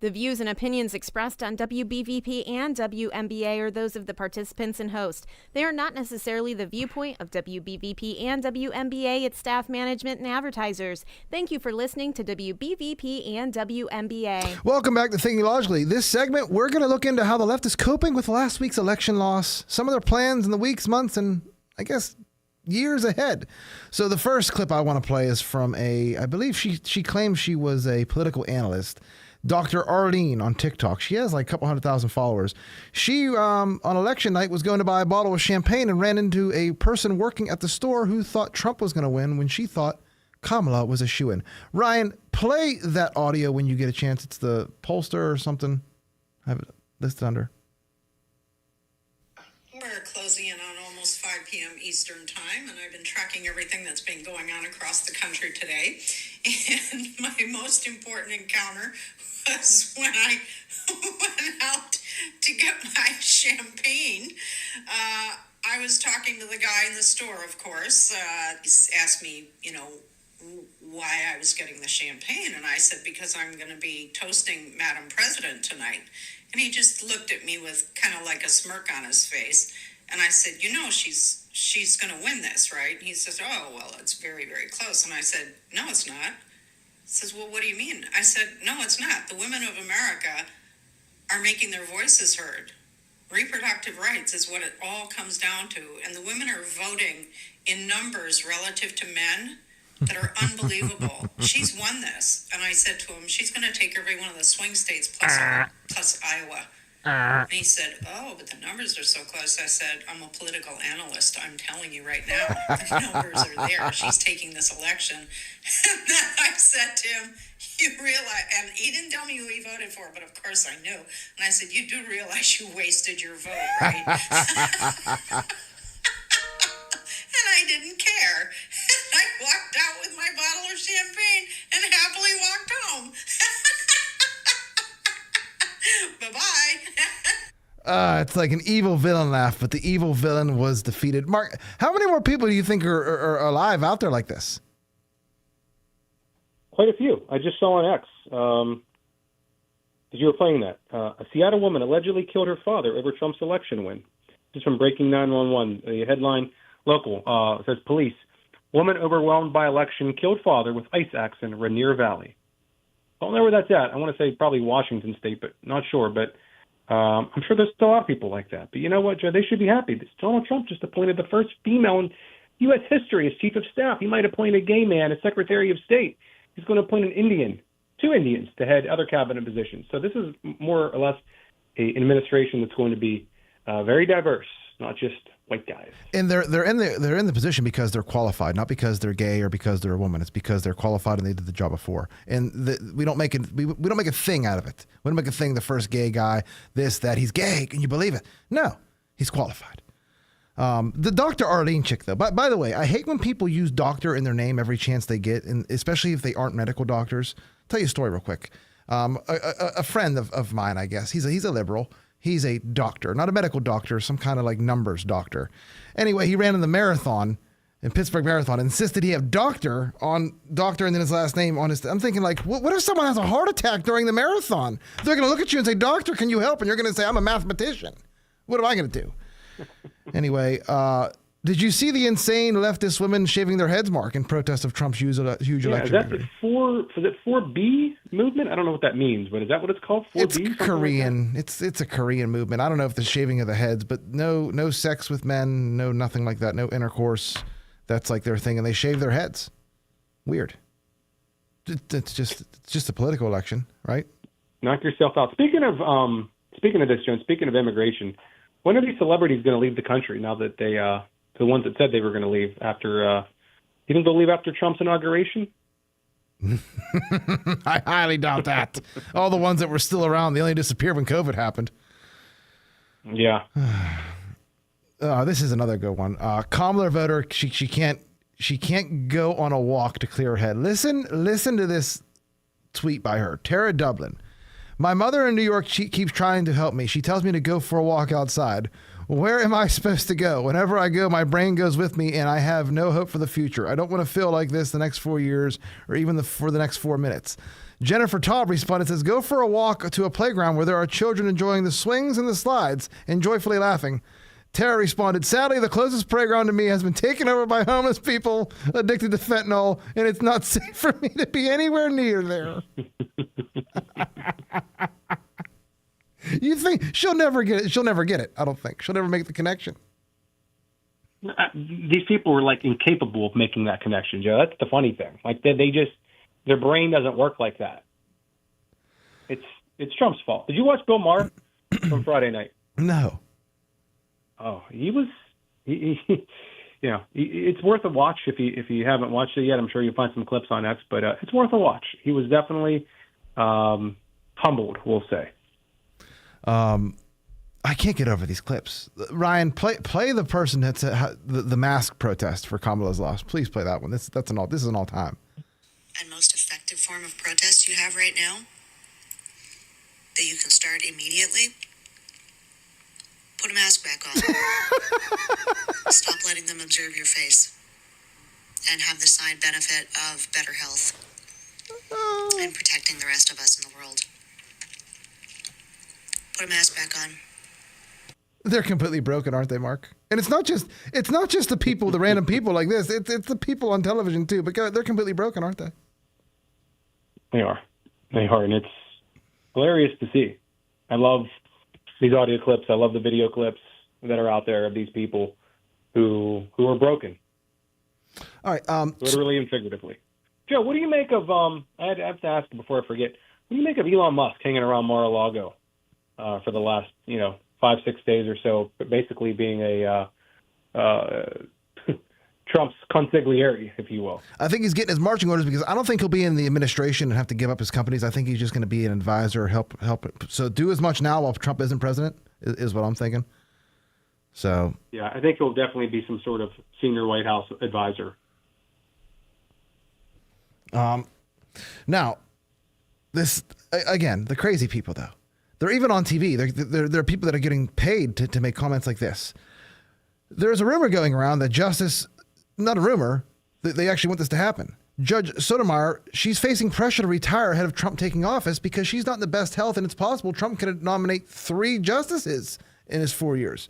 The views and opinions expressed on WBVP and WMBA are those of the participants and host. They are not necessarily the viewpoint of WBVP and WMBA, its staff, management, and advertisers. Thank you for listening to WBVP and WMBA. Welcome back to Thinking Logically. This segment, we're going to look into how the left is coping with last week's election loss, some of their plans in the weeks, months, and I guess years ahead. So the first clip I want to play is from I believe she claims she was a political analyst, Dr. Arlene on TikTok. She has like a couple 100,000 followers. She, on election night, was going to buy a bottle of champagne and ran into a person working at the store who thought Trump was going to win when she thought Kamala was a shoo-in. Ryan, play that audio when you get a chance. It's the pollster or something. I have it listed under. We're closing in on almost 5 p.m. Eastern time, and I've been tracking everything that's been going on across the country today. And my most important encounter was when I went out to get my champagne. I was talking to the guy in the store, of course. He asked me, why I was getting the champagne. And I said, because I'm going to be toasting Madam President tonight. And he just looked at me with kind of like a smirk on his face. And I said, she's going to win this, right? And he says, oh, well, it's very, very close. And I said, no, it's not. He says, well, what do you mean? I said, no, it's not. The women of America are making their voices heard. Reproductive rights is what it all comes down to. And the women are voting in numbers relative to men that are unbelievable. She's won this. And I said to him, she's going to take every one of the swing states plus Iowa. And he said, oh, but the numbers are so close. I said, I'm a political analyst. I'm telling you right now, the numbers are there. She's taking this election. And then I said to him, you realize, and he didn't tell me who he voted for, but of course I knew. And I said, you do realize you wasted your vote, right? And I didn't care. And I walked out with my bottle of champagne and happily walked home. Bye-bye. It's like an evil villain laugh, but the evil villain was defeated. Mark, how many more people do you think are alive out there like this? Quite a few. I just saw on X. As you were playing that, a Seattle woman allegedly killed her father over Trump's election win. This is from Breaking 911. The headline, local, says police. Woman overwhelmed by election killed father with ice axe in Rainier Valley. I don't know where that's at. I want to say probably Washington State, but not sure. But I'm sure there's still a lot of people like that. But you know what, Joe? They should be happy. Donald Trump just appointed the first female in U.S. history as chief of staff. He might appoint a gay man as Secretary of State. He's going to appoint an Indian, 2 Indians, to head other cabinet positions. So this is more or less an administration that's going to be very diverse, not just white guys. And they're in the position because they're qualified, not because they're gay or because they're a woman. It's because they're qualified and they did the job before. And we don't make it. We don't make a thing out of it. We don't make a thing. The first gay guy, this, that. He's gay. Can you believe it? No, he's qualified. The Dr. Arlene chick, though. By the way, I hate when people use doctor in their name every chance they get, and especially if they aren't medical doctors. I'll tell you a story real quick. A friend of mine, I guess, he's a liberal. He's a doctor, not a medical doctor, some kind of like numbers doctor. Anyway, he ran in the marathon, in Pittsburgh Marathon, insisted he have doctor and then his last name on his. I'm thinking like, what if someone has a heart attack during the marathon? They're going to look at you and say, doctor, can you help? And you're going to say, I'm a mathematician. What am I going to do? Anyway, did you see the insane leftist women shaving their heads, Mark, in protest of Trump's huge election? Is that the 4B movement? I don't know what that means, but is that what it's called? 4B? It's Korean. Like it's a Korean movement. I don't know if the shaving of the heads, but no sex with men, no nothing like that, no intercourse. That's like their thing, and they shave their heads. Weird. It's just a political election, right? Knock yourself out. Speaking of this, Joan. Speaking of immigration, when are these celebrities going to leave the country? Now that they the ones that said they were going to leave after, you think they'll leave after Trump's inauguration? I highly doubt that. All the ones that were still around, they only disappeared when COVID happened. Yeah. This is another good one. Kamala voter, she can't go on a walk to clear her head. Listen to this tweet by her. Tara Dublin. My mother in New York, she keeps trying to help me. She tells me to go for a walk outside. Where am I supposed to go? Whenever I go, my brain goes with me, and I have no hope for the future. I don't want to feel like this the next 4 years or even for the next 4 minutes. Jennifer Taub responded, says, go for a walk to a playground where there are children enjoying the swings and the slides and joyfully laughing. Tara responded, sadly, the closest playground to me has been taken over by homeless people addicted to fentanyl, and it's not safe for me to be anywhere near there. You think she'll never get it? She'll never get it, I don't think. She'll never make the connection. These people were like incapable of making that connection, Joe. That's the funny thing. Like they just, their brain doesn't work like that. It's Trump's fault. Did you watch Bill Maher from Friday night? No. Oh, it's worth a watch if you haven't watched it yet. I'm sure you'll find some clips on X, but it's worth a watch. He was definitely humbled, we'll say. I can't get over these clips. Ryan, play the person that's the mask protest for Kamala's loss. Please play that one. This is an all time. And most effective form of protest you have right now that you can start immediately. Put a mask back on. Stop letting them observe your face. And have the side benefit of better health. And protecting the rest of us in the world. Put a mask back on. They're completely broken, aren't they, Mark? And it's not just the people, the random people like this. It's the people on television too. But they're completely broken, aren't they? They are, and it's hilarious to see. I love these audio clips. I love the video clips that are out there of these people who are broken. All right, literally and figuratively. Joe, what do you make of? I have to ask before I forget. What do you make of Elon Musk hanging around Mar-a-Lago for the last 5-6 days or so, but basically being a Trump's consigliere, if you will? I think he's getting his marching orders because I don't think he'll be in the administration and have to give up his companies. I think he's just going to be an advisor, help. So do as much now while Trump isn't president is what I'm thinking. So yeah, I think he'll definitely be some sort of senior White House advisor. Now, this again, the crazy people though. They're even on TV. There are people that are getting paid to make comments like this. There's a rumor going around that not a rumor, they actually want this to happen. Judge Sotomayor, she's facing pressure to retire ahead of Trump taking office because she's not in the best health, and it's possible Trump could nominate 3 justices in his 4 years.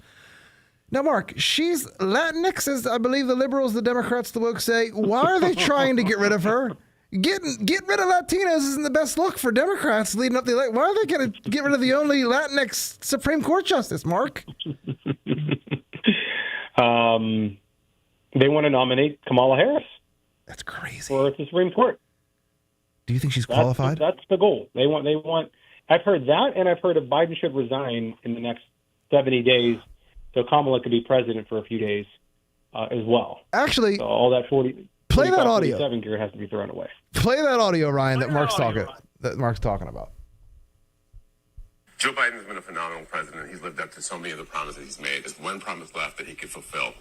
Now, Mark, she's Latinx, as I believe the liberals, the Democrats, the woke say. Why are they trying to get rid of her? Get rid of Latinos isn't the best look for Democrats leading up the election. Why are they going to get rid of the only Latinx Supreme Court justice, Mark? They want to nominate Kamala Harris. That's crazy. For the Supreme Court. Do you think she's qualified? That's the goal. They want. I've heard that, and I've heard that Biden should resign in the next 70 days, so Kamala could be president for a few days as well. Actually, so all that 40. Play that audio. 47 gear has to be thrown away. Play that audio, Ryan, that Mark's talking about. Joe Biden has been a phenomenal president. He's lived up to so many of the promises he's made. There's one promise left that he could fulfill,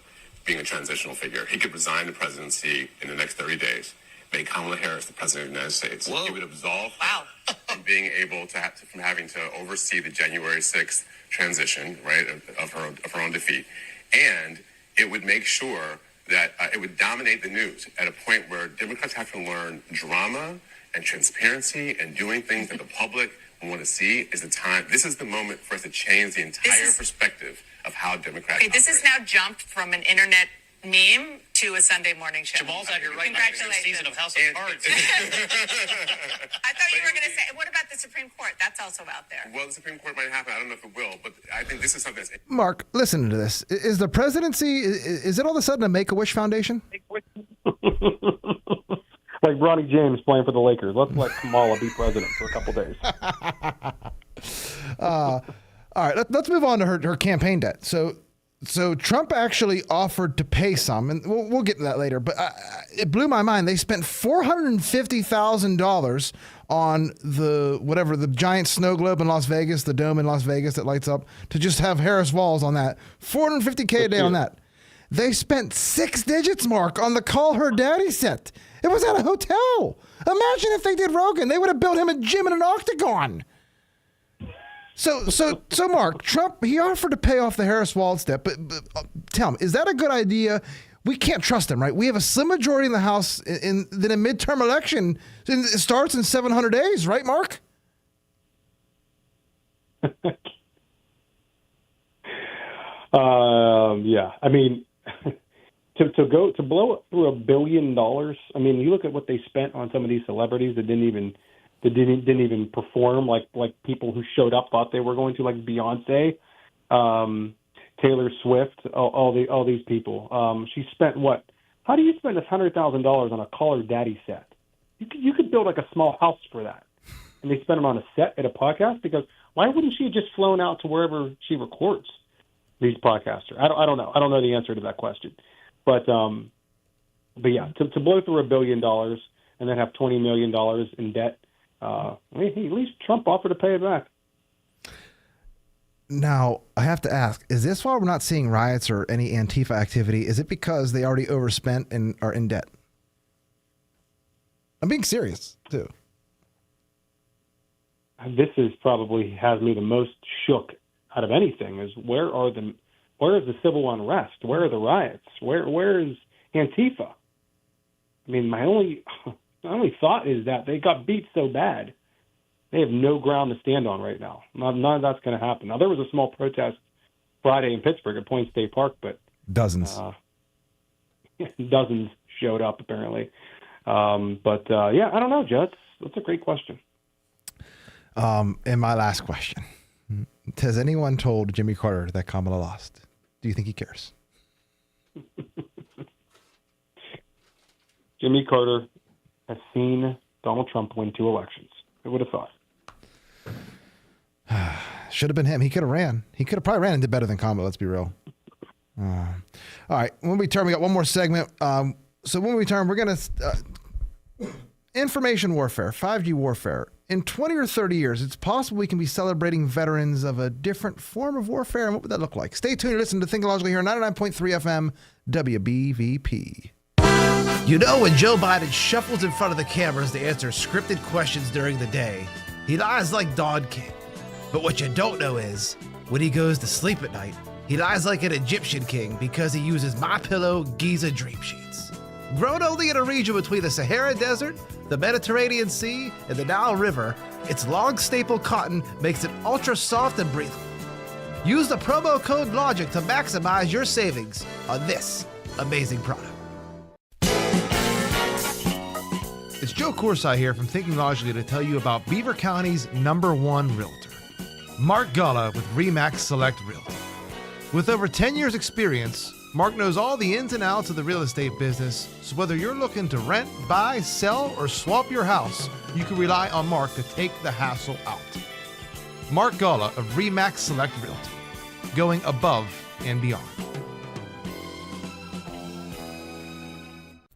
being a transitional figure. He could resign the presidency in the next 30 days, make Kamala Harris the president of the United States. Whoa. He would absolve her from being able to from having to oversee the January 6th transition, right, of her own defeat. And it would make sure that it would dominate the news at a point where Democrats have to learn drama and transparency and doing things that the public want to see is the time. This is the moment for us to change the entire perspective of how Democrats operate. This has now jumped from an internet meme to a Sunday morning show. Jamal's out here right now. It's a season of House of Cards. I thought you were going to say, what about the Supreme Court? That's also out there. Well, the Supreme Court might happen. I don't know if it will, but I think this is something that's... Mark, listen to this. Is the presidency, is it all of a sudden a Make-A-Wish Foundation? Like Bronny James playing for the Lakers. Let's let Kamala be president for a couple days. All right, let's move on to her campaign debt. So Trump actually offered to pay some, and we'll get to that later, but it blew my mind. They spent $450,000 on the giant snow globe in Las Vegas, the dome in Las Vegas that lights up, to just have Harris Walls on that. $450K a day on that. They spent 6 digits, Mark, on the Call Her Daddy set. It was at a hotel. Imagine if they did Rogan. They would have built him a gym and an octagon. So Mark, Trump, he offered to pay off the Harris Walls debt, but tell me, is that a good idea we can't trust them, right? We have a slim majority in the House in then a midterm election. It starts in 700 days, right, Mark? Yeah. I mean, to blow through $1 billion. I mean, you look at what they spent on some of these celebrities that didn't even perform, like people who showed up thought they were going to, like Beyonce, Taylor Swift, all these people. She spent what? How do you spend $100,000 on a Call Her Daddy set? You could build like a small house for that, and they spent them on a set at a podcast. Because why wouldn't she have just flown out to wherever she records these podcasters? I don't know. I don't know the answer to that question, but yeah, to blow through $1 billion and then have $20 million in debt. At least Trump offered to pay it back. Now, I have to ask, is this why we're not seeing riots or any Antifa activity? Is it because they already overspent and are in debt? I'm being serious, too. This is probably has me the most shook out of anything, is where is the civil unrest? Where are the riots? Where is Antifa? I mean, my only thought is that they got beat so bad, they have no ground to stand on right now. None of that's going to happen. Now, there was a small protest Friday in Pittsburgh at Point State Park, but dozens showed up apparently. Yeah, I don't know, Joe. That's a great question. And my last question: has anyone told Jimmy Carter that Kamala lost? Do you think he cares? Jimmy Carter has seen Donald Trump win 2 elections. Who would have thought? Should have been him. He could have ran. He could have probably ran and did better than Kamala. Let's be real. All right. When we return, we got one more segment. So when we return, we're going to information warfare, 5G warfare. In 20 or 30 years, it's possible we can be celebrating veterans of a different form of warfare. And what would that look like? Stay tuned to listen to Think Logically here on 99.3 FM WBVP. You know, when Joe Biden shuffles in front of the cameras to answer scripted questions during the day, he lies like Don King. But what you don't know is, when he goes to sleep at night, he lies like an Egyptian king because he uses MyPillow Giza Dream Sheets. Grown only in a region between the Sahara Desert, the Mediterranean Sea, and the Nile River, its long staple cotton makes it ultra soft and breathable. Use the promo code LOGIC to maximize your savings on this amazing product. It's Joe Corsi here from Thinking Logically to tell you about Beaver County's #1 realtor, Mark Galla with RE/MAX Select Realty. With over 10 years experience, Mark knows all the ins and outs of the real estate business, so whether you're looking to rent, buy, sell, or swap your house, you can rely on Mark to take the hassle out. Mark Galla of RE/MAX Select Realty, going above and beyond.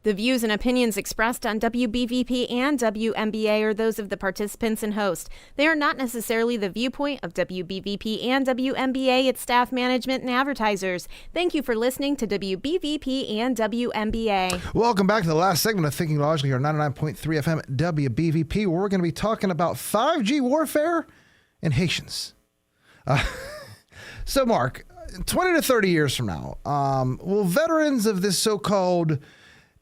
The views and opinions expressed on WBVP and WMBA are those of the participants and host. They are not necessarily the viewpoint of WBVP and WMBA, its staff, management, and advertisers. Thank you for listening to WBVP and WMBA. Welcome back to the last segment of Thinking Logically, on 99.3 FM WBVP, where we're going to be talking about 5G warfare and Haitians. So, Mark, 20 to 30 years from now, will veterans of this so-called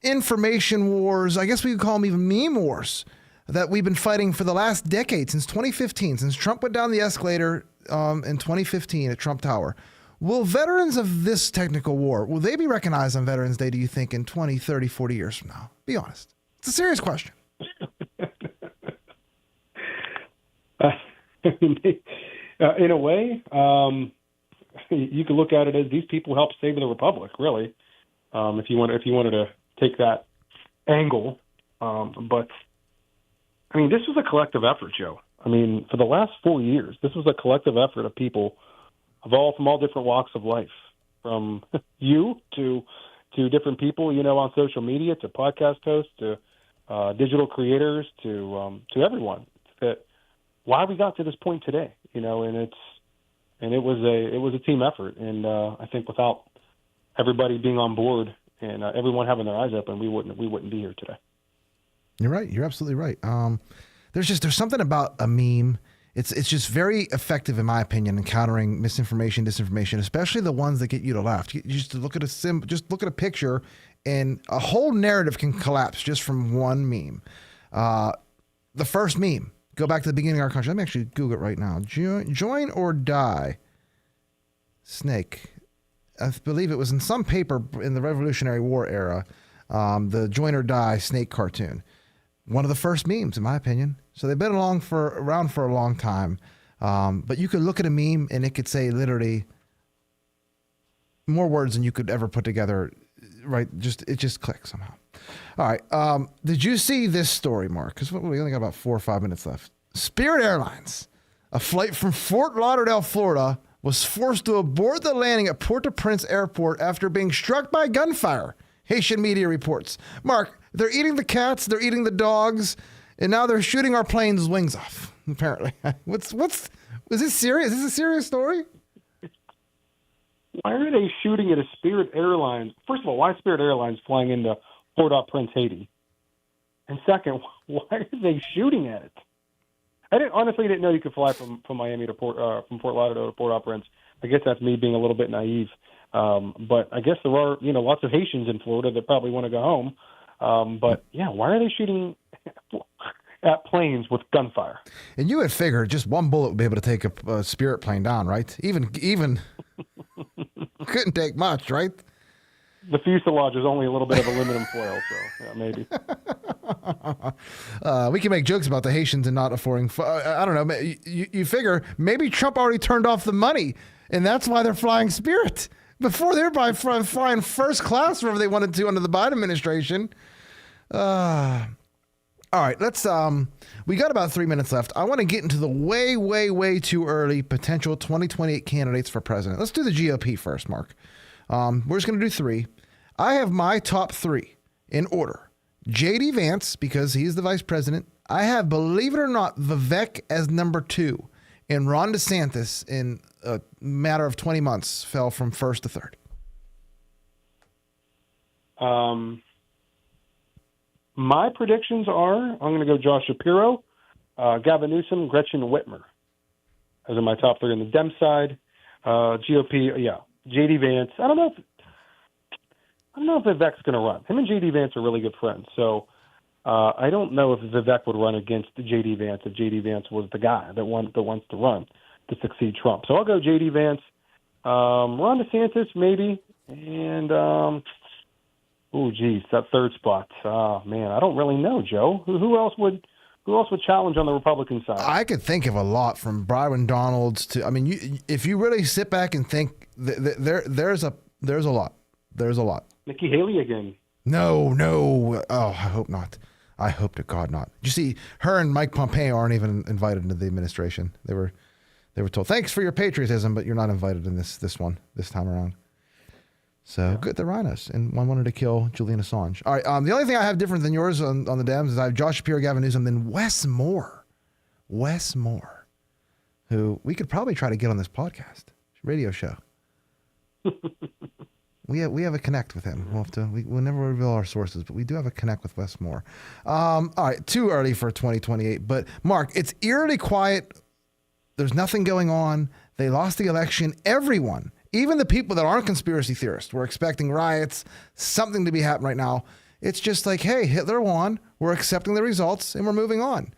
information wars, I guess we could call them even meme wars, that we've been fighting for the last decade, since 2015, since Trump went down the escalator in 2015 at Trump Tower. Will veterans of this technical war, will they be recognized on Veterans Day, do you think, in 20, 30, 40 years from now? Be honest. It's a serious question. In a way, you could look at it as these people helped save the republic, really, if you wanted to take that angle. But I mean, this was a collective effort, Joe. I mean, for the last 4 years, this was a collective effort of people from all different walks of life, from you to different people, on social media, to podcast hosts, to digital creators, to everyone. That why we got to this point today, and it was a team effort, and I think without everybody being on board and everyone having their eyes open, we wouldn't be here today. You're right. You're absolutely right. There's something about a meme. It's just very effective, in my opinion, in countering misinformation, disinformation, especially the ones that get you to laugh. You just look at just look at a picture, and a whole narrative can collapse just from one meme. The first meme. Go back to the beginning of our country. Let me actually Google it right now. Join or die. Snake. I believe it was in some paper in the Revolutionary War era. The Join or Die snake cartoon. One of the first memes, in my opinion. So they've been around for a long time. But you could look at a meme and it could say literally more words than you could ever put together. Right? It just clicks somehow. All right. Did you see this story, Mark? Because we only got about 4 or 5 minutes left. Spirit Airlines, a flight from Fort Lauderdale, Florida, was forced to abort the landing at Port-au-Prince Airport after being struck by gunfire. Haitian media reports. Mark, they're eating the cats, they're eating the dogs, and now they're shooting our planes' wings off, apparently. Is this serious? Is this a serious story? Why are they shooting at a Spirit Airlines? First of all, why is Spirit Airlines flying into Port-au-Prince, Haiti? And second, why are they shooting at it? I honestly didn't know you could fly from Miami to from Fort Lauderdale to Port-au-Prince. I guess that's me being a little bit naive. But I guess there are, lots of Haitians in Florida that probably want to go home. But yeah, why are they shooting at planes with gunfire? And you had figured just one bullet would be able to take a Spirit plane down, right? Even couldn't take much, right? The fuselage is only a little bit of aluminum foil, so yeah, maybe. We can make jokes about the Haitians and not affording. I don't know. You figure maybe Trump already turned off the money, and that's why they're flying Spirit. Before they're flying first class wherever they wanted to under the Biden administration. All right, let's. We got about 3 minutes left. I want to get into the way too early potential 2028 candidates for president. Let's do the GOP first, Mark. We're just going to do 3. I have my top 3 in order. J.D. Vance, because he's the vice president. I have, believe it or not, Vivek as number 2. And Ron DeSantis, in a matter of 20 months, fell from 1st to 3rd. My predictions are, I'm going to go Josh Shapiro, Gavin Newsom, Gretchen Whitmer. Those are my top 3 on the Dem side. GOP, yeah, J.D. Vance. I don't know if Vivek's going to run. Him and J.D. Vance are really good friends. So I don't know if Vivek would run against J.D. Vance if J.D. Vance was the guy that wants to run to succeed Trump. So I'll go J.D. Vance. Ron DeSantis, maybe. And, that 3rd spot. Oh, man, I don't really know, Joe. Who else would challenge on the Republican side? I could think of a lot, from Byron Donalds to, if you really sit back and think, there's a lot. There's a lot. Nikki Haley again. No. Oh, I hope not. I hope to God not. You see, her and Mike Pompeo aren't even invited into the administration. They were told, thanks for your patriotism, but you're not invited in this time around. So good, the rhinos, and one wanted to kill Julian Assange. All right, the only thing I have different than yours on the Dems is I have Josh Shapiro, Gavin Newsom, then Wes Moore, who we could probably try to get on this podcast, radio show. We have a connect with him. We'll never reveal our sources, but we do have a connect with Wes Moore. All right, too early for 2028. But Mark, it's eerily quiet. There's nothing going on. They lost the election. Everyone, even the people that aren't conspiracy theorists, were expecting riots, something to be happening right now. It's just like, hey, Hitler won. We're accepting the results and we're moving on.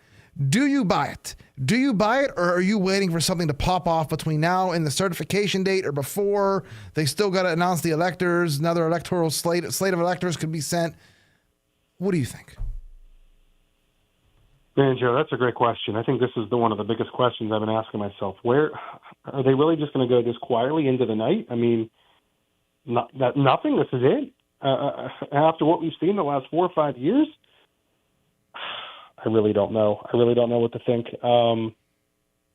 Do you buy it? Do you buy it, or are you waiting for something to pop off between now and the certification date, or before they still got to announce the electors? Another electoral slate of electors could be sent. What do you think? Man, Joe, that's a great question. I think this is one of the biggest questions I've been asking myself. Where are they really just going to go this quietly into the night? I mean, nothing. This is it. After what we've seen the last 4 or 5 years, I really don't know. I really don't know what to think.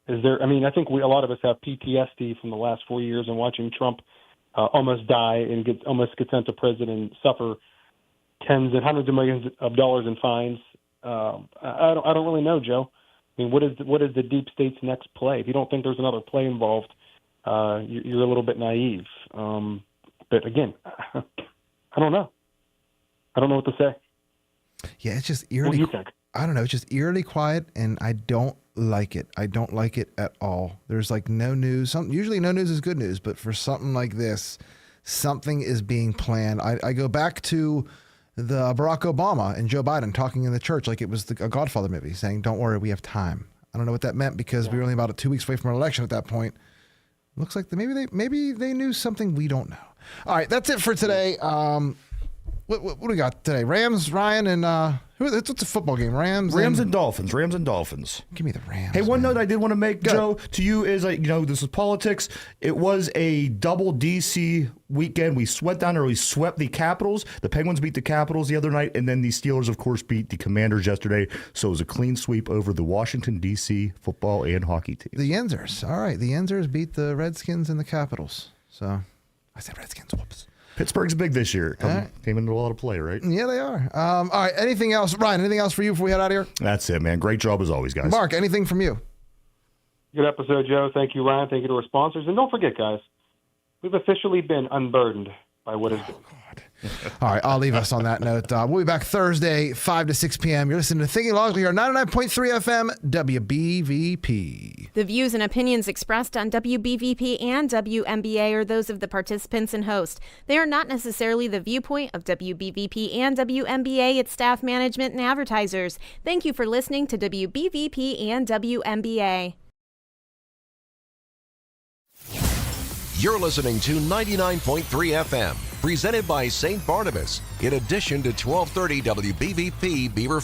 Is there? I mean, I think a lot of us have PTSD from the last 4 years and watching Trump almost die and almost get sent to prison and suffer tens and hundreds of millions of dollars in fines. I don't really know, Joe. I mean, what is the deep state's next play? If you don't think there's another play involved, you're a little bit naive. But again, I don't know. I don't know what to say. Yeah, it's just eerily. What do you think? I don't know. It's just eerily quiet, and I don't like it. I don't like it at all. There's like no news. Usually no news is good news, but for something like this, something is being planned. I go back to the Barack Obama and Joe Biden talking in the church like it was a Godfather movie, saying, "Don't worry, we have time." I don't know what that meant because we were only about 2 weeks away from an election at that point. Looks like maybe they knew something we don't know. All right, that's it for today. What do we got today? Rams, Ryan, and what's the football game? Rams and Dolphins. Rams and Dolphins. Give me the Rams. Hey, one note I did want to make, Joe, to you is, this is politics. It was a double DC weekend. We swept down, or we swept the Capitals. The Penguins beat the Capitals the other night, and then the Steelers, of course, beat the Commanders yesterday. So it was a clean sweep over the Washington, D.C. football and hockey team. The Yenzers. All right. The Yenzers beat the Redskins and the Capitals. So I said Redskins. Whoops. Pittsburgh's big this year. Came into a lot of play, right? Yeah, they are. All right. Anything else? Ryan, anything else for you before we head out of here? That's it, man. Great job as always, guys. Mark, anything from you? Good episode, Joe. Thank you, Ryan. Thank you to our sponsors. And don't forget, guys, we've officially been unburdened by what is good. All right, I'll leave us on that note. We'll be back Thursday, 5 to 6 p.m. You're listening to Thinking Logically here, 99.3 FM, WBVP. The views and opinions expressed on WBVP and WMBA are those of the participants and host. They are not necessarily the viewpoint of WBVP and WMBA, its staff, management, and advertisers. Thank you for listening to WBVP and WMBA. You're listening to 99.3 FM, presented by St. Barnabas, in addition to 1230 WBVP Beaver